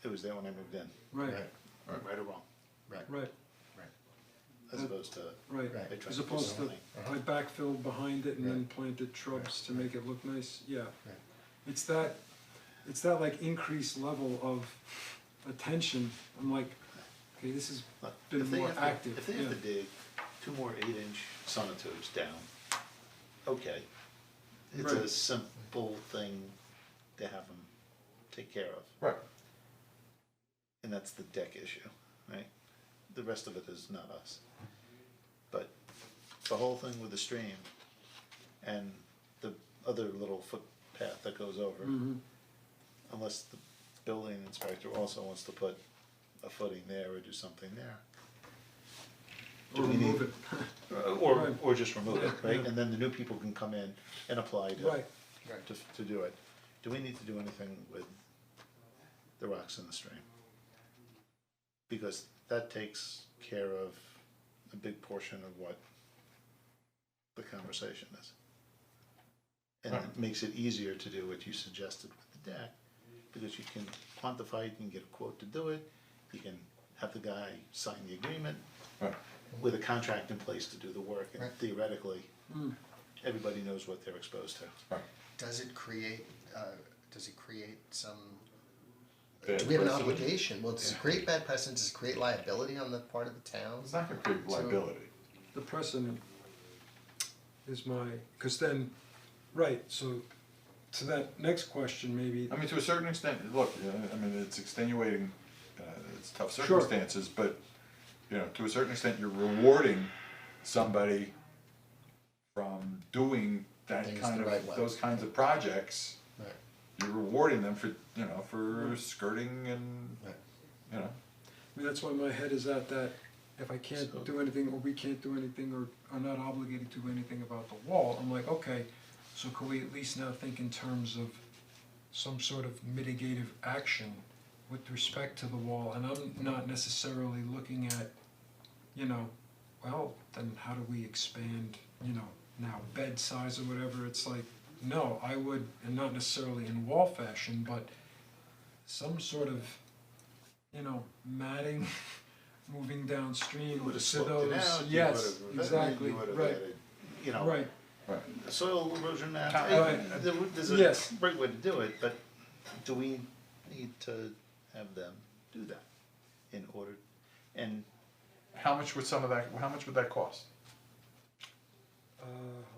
it was there when I moved in, Right, right or wrong, right, as opposed to, right, Right. they tried as to do opposed to, something. I backfilled behind it and then Right. planted shrubs to make it look nice, yeah. Right. It's that like increased level of attention, I'm like, okay, this has Look, been if they more have to- active, If they have yeah. to dig 2 more 8-inch sonotubes down, okay. It's a Right. simple thing to have them take care of, Right. and that's the deck issue, right? The rest of it is not us. But the whole thing with the stream and the other little footpath that goes over, unless the building inspector also wants to put a footing there or do something there. Or Do we need- remove it, Right. Or just remove it, Yeah, right? yeah. And then the new people can come in and apply right, to do it. Do we need to do anything with the rocks in the stream? Because that takes care of a big portion of what the conversation is. And it makes it easier to do what you suggested with the deck, because you can quantify, you can get a quote to do it, you can have the guy sign the agreement Right. with a contract in place to do the work, and Right. theoretically, everybody knows what they're exposed to. Right. does it create some, Bad do we have an precedent? obligation? Well, does it create bad precedent, does it create liability on the part of the town? It's not gonna create liability. the precedent is cause then, Right, so to that next question, maybe, I mean, to a certain extent, look, I mean, it's extenuating, it's tough Sure. circumstances, but, you know, to a certain extent, you're rewarding somebody from doing that Things kind the of, right way. those kinds of projects. Right. You're rewarding them for, you know, for skirting and, Right. you know. I mean, that's why my head is at that, if I can't do anything, or we can't do anything, or are not obligated to do anything about the wall, I'm like, okay, so can we at least now think in terms of some sort of mitigative action with respect to the wall, and I'm not necessarily looking at, you know, well, then how do we expand, you know, now bed size or whatever, it's like, no, I would, and not necessarily in wall fashion, but some sort of, you know, matting moving downstream You would have to sloped those, it out, you yes, would have, exactly, you would have right, added, you know, right, soil erosion map. Right. There's a Yes. great way to do it, but do we need to have them do that in order, and How much would how much would that cost?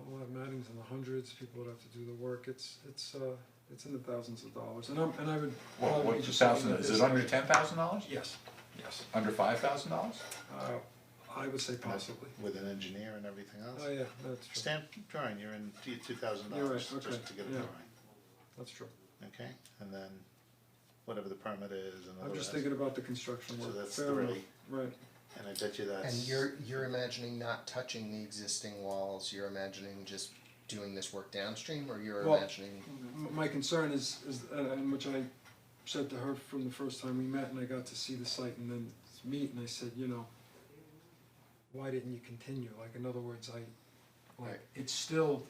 we'll have mattings in the hundreds, people would have to do the work, it's in the thousands of dollars, and I would Well, probably what's just the looking thousand, at is this it under like- $10,000? Yes, yes, Under $5,000? I would say possibly, with an engineer and everything else? oh yeah, that's true, Stamp drawing, you're in $2,000 You're right, just okay, to get a yeah. drawing, that's true. okay? And then whatever the permit is and all that. I'm just thinking about the construction So work, that's fair enough, three. right, And I bet you that's. And you're imagining not touching the existing walls, you're imagining just doing this work downstream, or you're Well, imagining? My concern is, and which I said to her from the first time we met and I got to see the site and then meet, and I said, you know, why didn't you continue? Like, in other words, Right. it's still,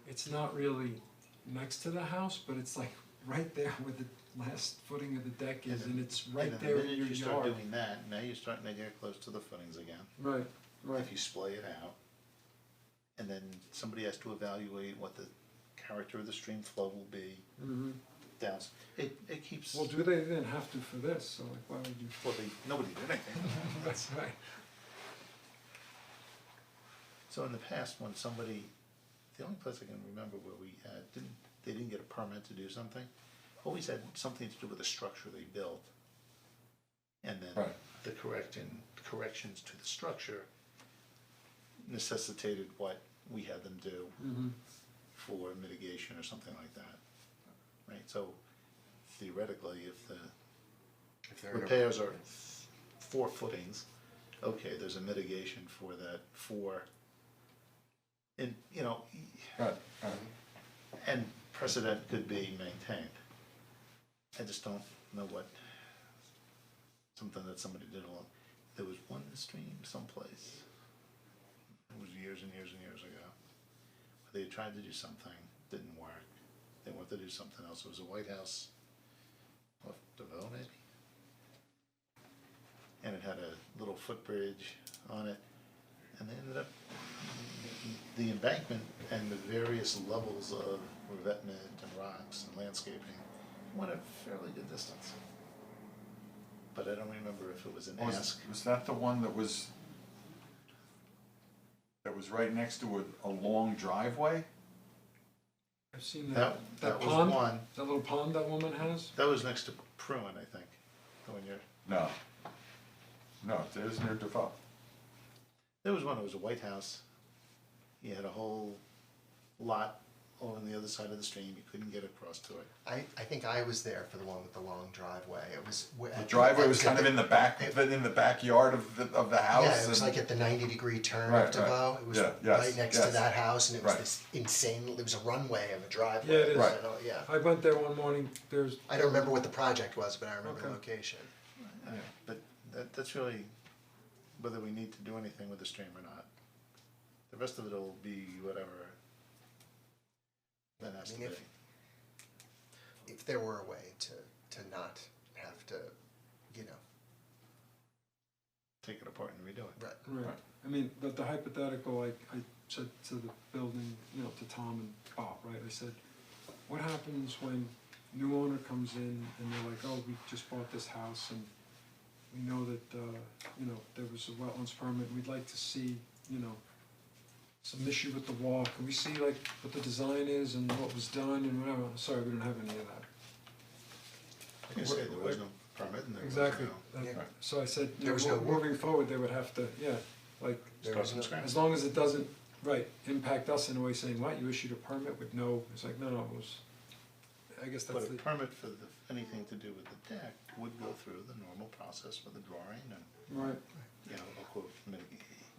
it's not really next to the house, but it's like right there where the last footing of the deck is, and it's right And there the in minute your you start yard. doing that, now you're starting to get close to the footings again. Right, right, If you splay it out, and then somebody has to evaluate what the character of the stream flow will be mhm. down, it keeps, Well, do they then have to for this, so like, why would you? well, nobody did anything. That's right. So in the past, when somebody, the only place I can remember where we had, they didn't get a permit to do something, always had something to do with the structure they built. And then Right. the corrections to the structure necessitated what we had them do Mhm. for mitigation or something like that. Right, so theoretically, if the If they're in a- repairs are 4 footings, okay, there's a mitigation for that 4. And, you know, Right, and precedent could be maintained. I just don't know what, something that somebody did along, there was one stream someplace, it was years and years and years ago, where they tried to do something, didn't work. They wanted to do something else, it was a White House, off DeVoe maybe? And it had a little footbridge on it, and they ended up, the embankment and the various levels of revetment and rocks and landscaping went a fairly good distance. But I don't remember if it was an ask. Was that the one that was right next to a long driveway? I've seen that That was pond, one, that little pond that woman has. that was next to Pruitt, I think, the one you're, No. No, it is near Defoe. there was one, it was a White House. He had a whole lot over on the other side of the stream, you couldn't get across to it. I think I was there for the one with the long driveway, it was. The driveway was kind of in the backyard of the house. Yeah, it was and- like at the 90-degree turn Right, of DeVoe, it was Yeah, yes, right next to yes. that house, and it was Right. this insane, there was a runway of a driveway. Yeah, it is. Right. I don't- Yeah, I went there one morning, there's. I don't remember what the project was, but I remember the Okay. location. But that's really whether we need to do anything with the stream or not. The rest of it'll be whatever that has to I be. mean, if there were a way to not have to, you know, Take it apart and redo it. right, Right, I mean, but the hypothetical, I said to the building, you know, to Tom and Bob, right, I said, what happens when new owner comes in and they're like, oh, we just bought this house and we know that, you know, there was a wetlands permit, we'd like to see, you know, some issue with the wall, can we see like what the design is and what was done and whatever, sorry, we don't have any of that. Like I said, there was no permit and there was Exactly, no. That- so I said, you There was no know, moving forward, they would have to, yeah, like, There Start was from no- scratch. as long as it doesn't, right, impact us in a way saying, what, you issued a permit with no, it's like, no, it was, I guess But that's a the, permit for anything to do with the deck would go through the normal process with a drawing and, right, you know, a quote,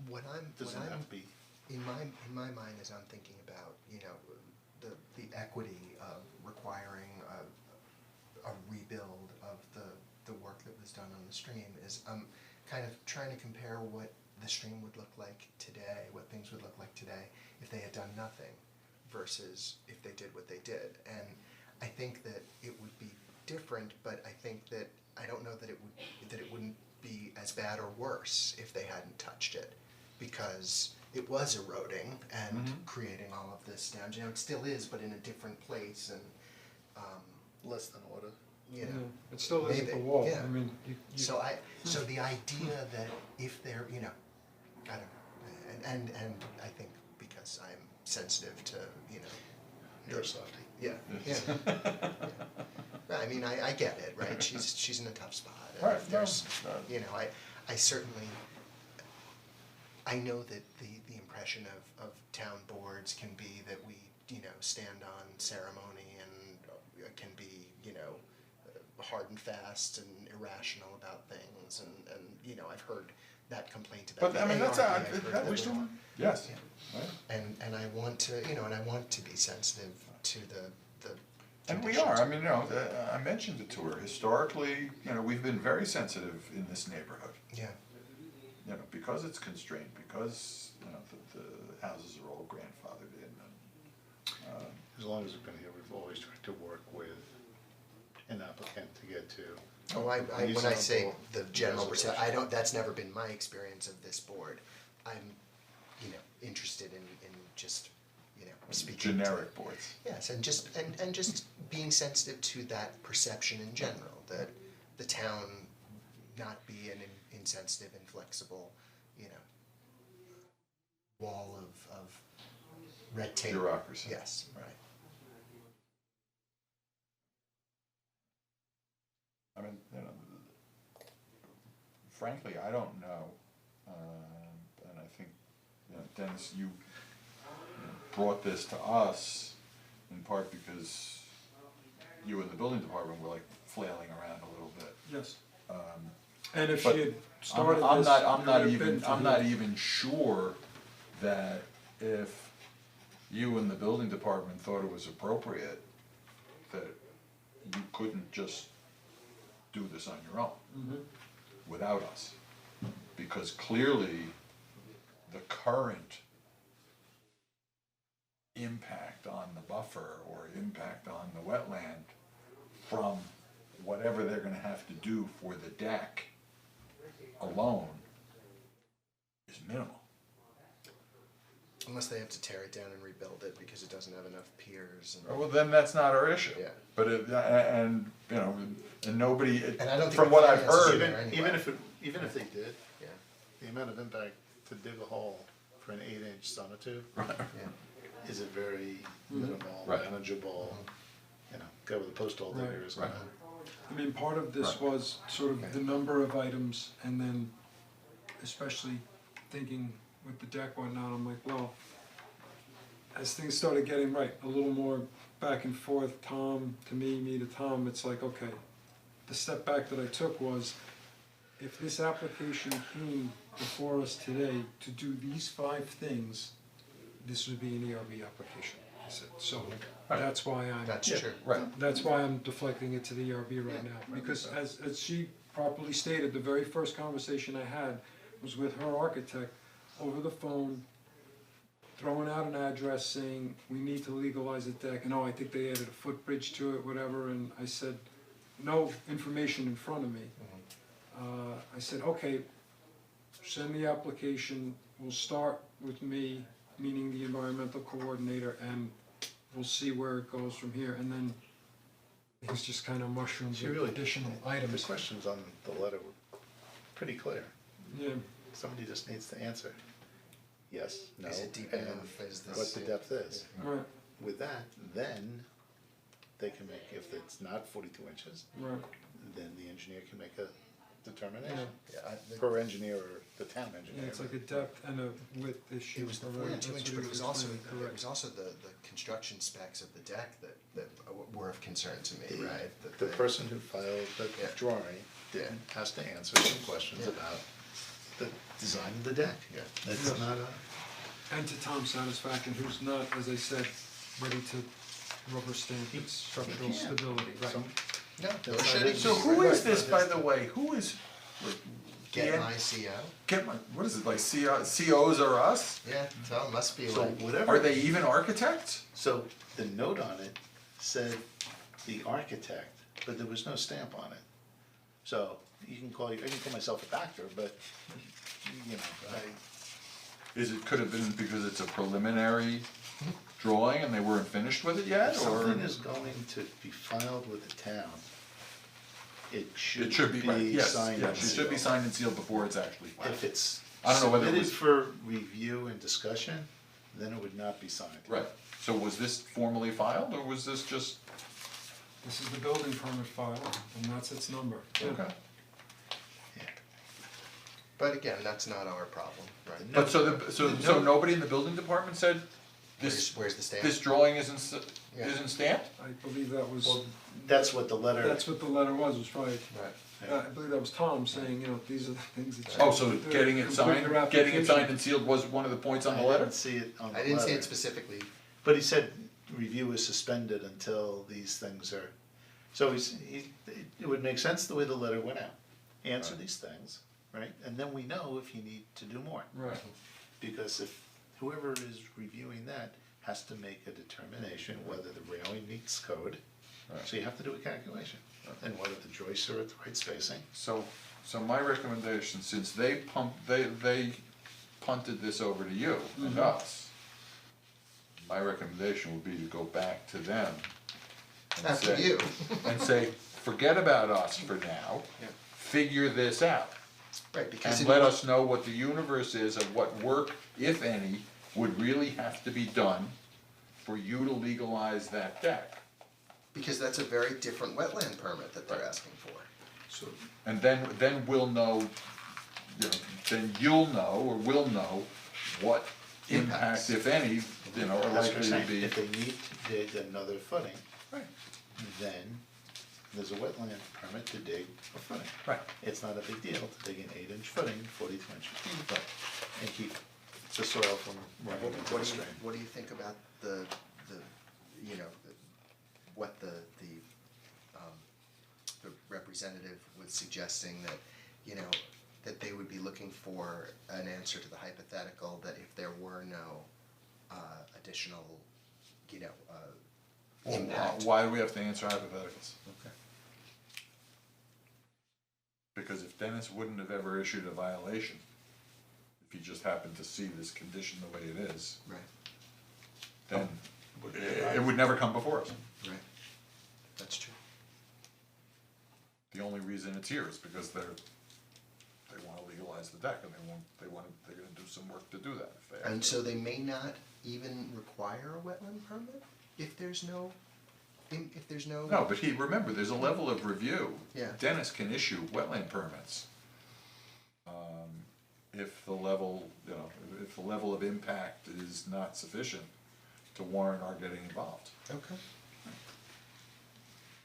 What I'm, doesn't have to be. in my mind, as I'm thinking about, you know, the equity of requiring a rebuild of the work that was done on the stream is, I'm kind of trying to compare what the stream would look like today, what things would look like today if they had done nothing versus if they did what they did. And I think that it would be different, but I think that, I don't know that it wouldn't be as bad or worse if they hadn't touched it, because it was eroding and creating all of this damage. You know, it still is, but in a different place, and Less than order. you yeah, know. it still isn't the Maybe, wall, yeah. I mean, you, So the idea that if they're, you know, I don't, and I think because I'm sensitive to, you know. You're a softie. Yeah, yeah. I mean, I get it, right? She's in a tough spot. And Right, if there's, no. you know, I certainly, I know that the impression of town boards can be that we, you know, stand on ceremony and can be, you know, hard and fast and irrational about things, and you know, I've heard that complaint about But the I mean, that's, ARB, I've heard that that was, one. yes, Yeah. right? And I want to, you know, and I want to be sensitive to the And we conditions. are, I mean, you know, I mentioned it to her, historically, you know, we've been very sensitive in this neighborhood. Yeah, You know, because it's constrained, because, you know, the houses are all grandfathered in and, As long as we've been here, we've always tried to work with an applicant to get to. oh, when I say reasonable the general resolution. percent, I don't, that's never been my experience of this board. I'm, you know, interested in just, you know, speaking to. generic boards. Yes, and just being sensitive to that perception in general, that the town not be an insensitive, inflexible, you know, wall of red tape. Bureaucracy. Yes, right. I mean, you know, frankly, I don't know, and I think, you know, Dennis, you brought this to us in part because you and the building department were like flailing around a little bit. yes. And if But she had started I'm this, not, it I'm would not have even, been for I'm the- not even sure that if you and the building department thought it was appropriate, that you couldn't just do this on your own without us. Because clearly, the current impact on the buffer or impact on the wetland from whatever they're gonna have to do for the deck alone is minimal. Unless they have to tear it down and rebuild it because it doesn't have enough piers and. Well, then that's not our issue. Yeah. But and, you know, and nobody, And I don't think from the what I've finances are heard, there anyway. Even if they did, Yeah, the amount of impact to dig a hole for an 8-inch sonotube yeah. is a very minimal, Right. manageable, you know, guy with a post hole digger Right. is gonna. Right. I mean, part of this Right. was sort of the number of items, and then especially thinking with the deck whatnot, I'm like, well, as things started getting a little more back and forth, Tom to me to Tom, it's like, okay, the step back that I took was, if this application came before us today to do these 5 things, this would be an ERB application. I said, so that's why I'm. That's true. right, That's why I'm deflecting it to the ERB right now, because as she properly stated, the very first conversation I had was with her architect over the phone, throwing out an address saying, we need to legalize the deck, and oh, I think they added a footbridge to it, whatever, and I said, no information in front of me. I said, okay, send the application, we'll start with me, meaning the environmental coordinator, and we'll see where it goes from here, and then things just kind of mushrooms She with really- additional The items. questions on the letter were pretty clear. Yeah, Somebody just needs to answer. yes, no, Is it deep and enough, is this? what the depth is. Right, With that, then they can make, if it's not 42 inches, right. then the engineer can make a determination. Yeah, Per engineer or the town Yeah, engineer. it's like a depth and a width issue. it was the Right, 42 that's inch, what but he it was also, explaining, it was also the construction specs of the deck that were of concern to me, right? That The they- person who filed the Yeah. drawing has to answer some questions Yeah. about the design of the deck. Yeah. That's Yeah. not a, And to Tom's satisfaction, who's not, as I said, ready to rubber stamp its structural can't. stability, right? some, No, no That's shouldn't So be, who right? is this, by the way, who is? Get Dan- my CO? Get my, what is it, like COs are us? Yeah, so it must be so like, whatever. Are they even architects? So the note on it said the architect, but there was no stamp on it. So I can call myself a doctor, but, you know, Could have been because it's a preliminary drawing and they weren't finished with it yet, if or? something is going to be filed with the town, it It should should be, right, be yes, signed and yes, it should be sealed. signed and sealed before it's actually filed. If it's I don't know whether it submitted was- for review and discussion, then it would not be signed. Right, so was this formally filed, or was this just, This is the building permit file, and that's its number. Yeah. okay? but again, that's not our problem, right? But so nobody in the building department said, this, Where's the stamp? this drawing isn't, Yeah. isn't stamped? I believe that was, Well, that's what the letter. that's what the letter was probably, Right. I believe that was Tom saying, you know, these are the things that you. Oh, so do to getting it complete signed, your getting it signed application. and sealed was one of the points on the I letter? didn't see it on the I didn't see letter. it specifically, But he said review is suspended until these things are, so it would make sense the way the letter went out. Answer these things, right, and then we know if you need to do more. Right, Because if whoever is reviewing that has to make a determination whether the railing meets code. Right. So you have to do a calculation, and whether the joists are at the right spacing. So my recommendation, since they punted this over to you and us, my recommendation would be to go back to them and after say- you. and say, forget about us for now, Yeah. figure this out. Right, because And in let what- us know what the universe is of what work, if any, would really have to be done for you to legalize that deck. because that's a very different wetland permit that they're asking for. so, And then we'll know, then you'll know, or we'll know, what Impacts. impact, if any, are That's what I'm likely to saying. be. If they need to dig another footing, Right. then there's a wetland permit to dig a footing. Right. It's not a big deal to dig an 8-inch footing, 42 inches deep, Right. and keep the soil from running into the stream. What do you think about the, you know, what the representative was suggesting that, you know, that they would be looking for an answer to the hypothetical that if there were no additional, you know, impact. Why do we have to answer hypotheticals? Okay. Because if Dennis wouldn't have ever issued a violation, if he just happened to see this condition the way it is, Right, then it would never come before us. right, that's true. The only reason it's here is because they wanna legalize the deck and they're gonna do some work to do that if they have And to. so they may not even require a wetland permit if there's no, if there's no. No, but remember, there's a level of review. Yeah. Dennis can issue wetland permits. If the level, if the level of impact is not sufficient to warrant our getting involved. Okay.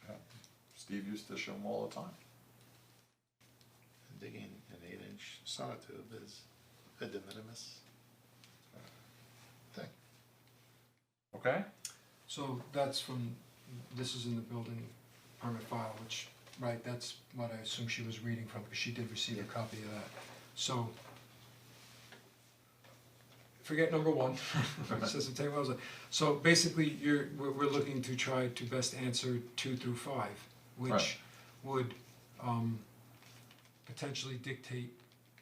Yeah. Steve used to show them all the time. Digging an 8-inch sonotube is a de minimis thing. Okay? so that's from, this is in the building permit file, which, right, that's what I assume she was reading from, because she did receive a copy of that. So, forget number one, says to take what I was like. So basically, we're looking to try to best answer 2 through 5, which Right. would potentially dictate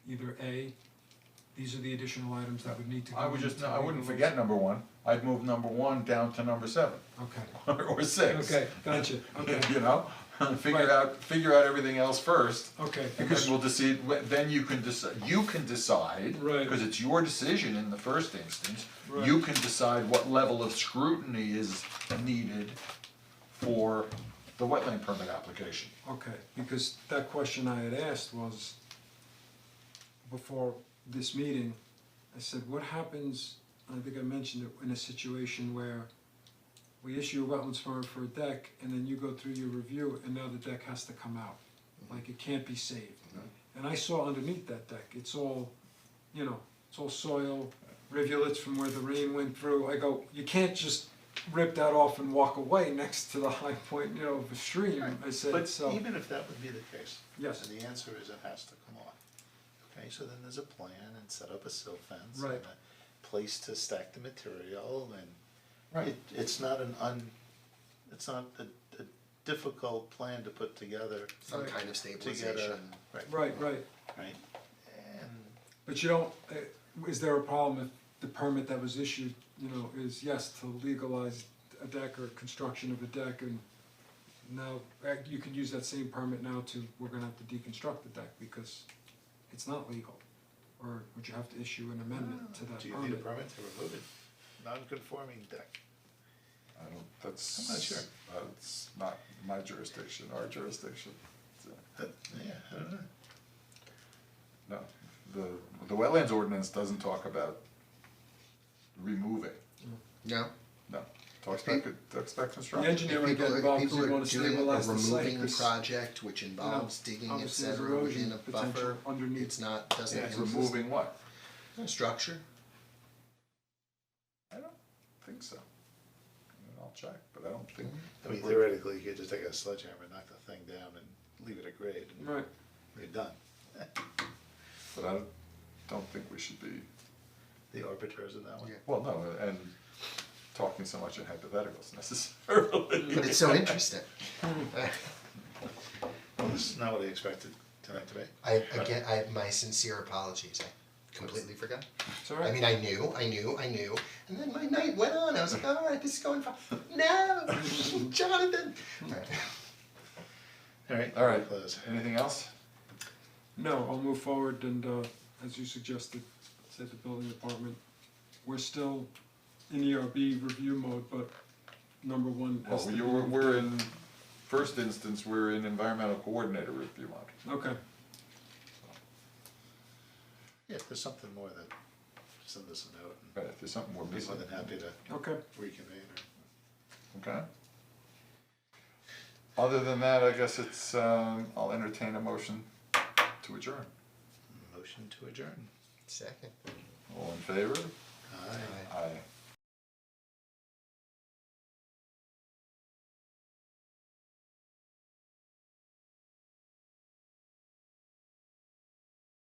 either A, these are the additional items that would need to go I would into I wouldn't legalization. forget number 1, I'd move number 1 down to number 7, Okay, or 6. okay, gotcha, okay. You know, Figure out everything else first. Okay, And because, then we'll decide, then you can decide, Right. because it's your decision in the first instance. Right. You can decide what level of scrutiny is needed for the wetland permit application. okay, because that question I had asked was, before this meeting, I said, what happens, I think I mentioned it, in a situation where we issue a wetlands permit for a deck, and then you go through your review, and now the deck has to come out, like it can't be saved. And I saw underneath that deck, it's all, you know, it's all soil, rivulets from where the rain went through. I go, you can't just rip that off and walk away next to the high point, you know, of a stream. I said, But so, even if that would be the case, yes, and the answer is it has to come off. Okay, so then there's a plan and set up a sill fence and Right. a place to stack the material and Right. it's not it's not a difficult plan to put together Some Right. kind of to get stabilization. right, right. right, and But you don't, is there a problem if the permit that was issued, you know, is yes, to legalize a deck or construction of a deck, and now, you could use that same permit now to, we're gonna have to deconstruct the deck because it's not legal? Or would you have to issue an amendment to that do you need a permit? permit to remove it? Non-conforming deck. I don't, that's. I'm not sure. It's not my jurisdiction, our jurisdiction. Yeah, I don't know. No, the wetlands ordinance doesn't talk about removing, No? no, talks about, talks about The construction. engineer If might get people involved are, because people you are wanna doing a stabilize the site, removing 'cause, project which involves digging, et obviously there's cetera, erosion within a potential buffer, underneath. it's not, doesn't Yeah, exist. Removing what? Structure? I don't think so. I mean, I'll check, but I don't think. I mean theoretically, you could just take a sledgehammer, knock the thing down and leave it at grade and Right, you're done. But I don't think we should be, The arbiters of that one. Yeah. well, no, and talking so much in hypotheticals necessarily. But it's so interesting. Well, this is not what I expected tonight to be. I my sincere apologies, I completely forgot. it's all right. I mean, I knew, and then my night went on, I was like, alright, this is going fine. No, Jonathan! Alright. All right, Close. anything else? No, I'll move forward and, as you suggested, said the building department, we're still in ERB review mode, but number one has Well, to be. we're in, first instance, we're in environmental coordinator review mode. Okay, Yeah, if there's something more that, send us a note Right, if there's something we're and be missing. more than happy to okay, reconvene or. Okay. Other than that, I guess it's, I'll entertain a motion to adjourn. Motion to adjourn. Second. All in favor? Aye. Aye.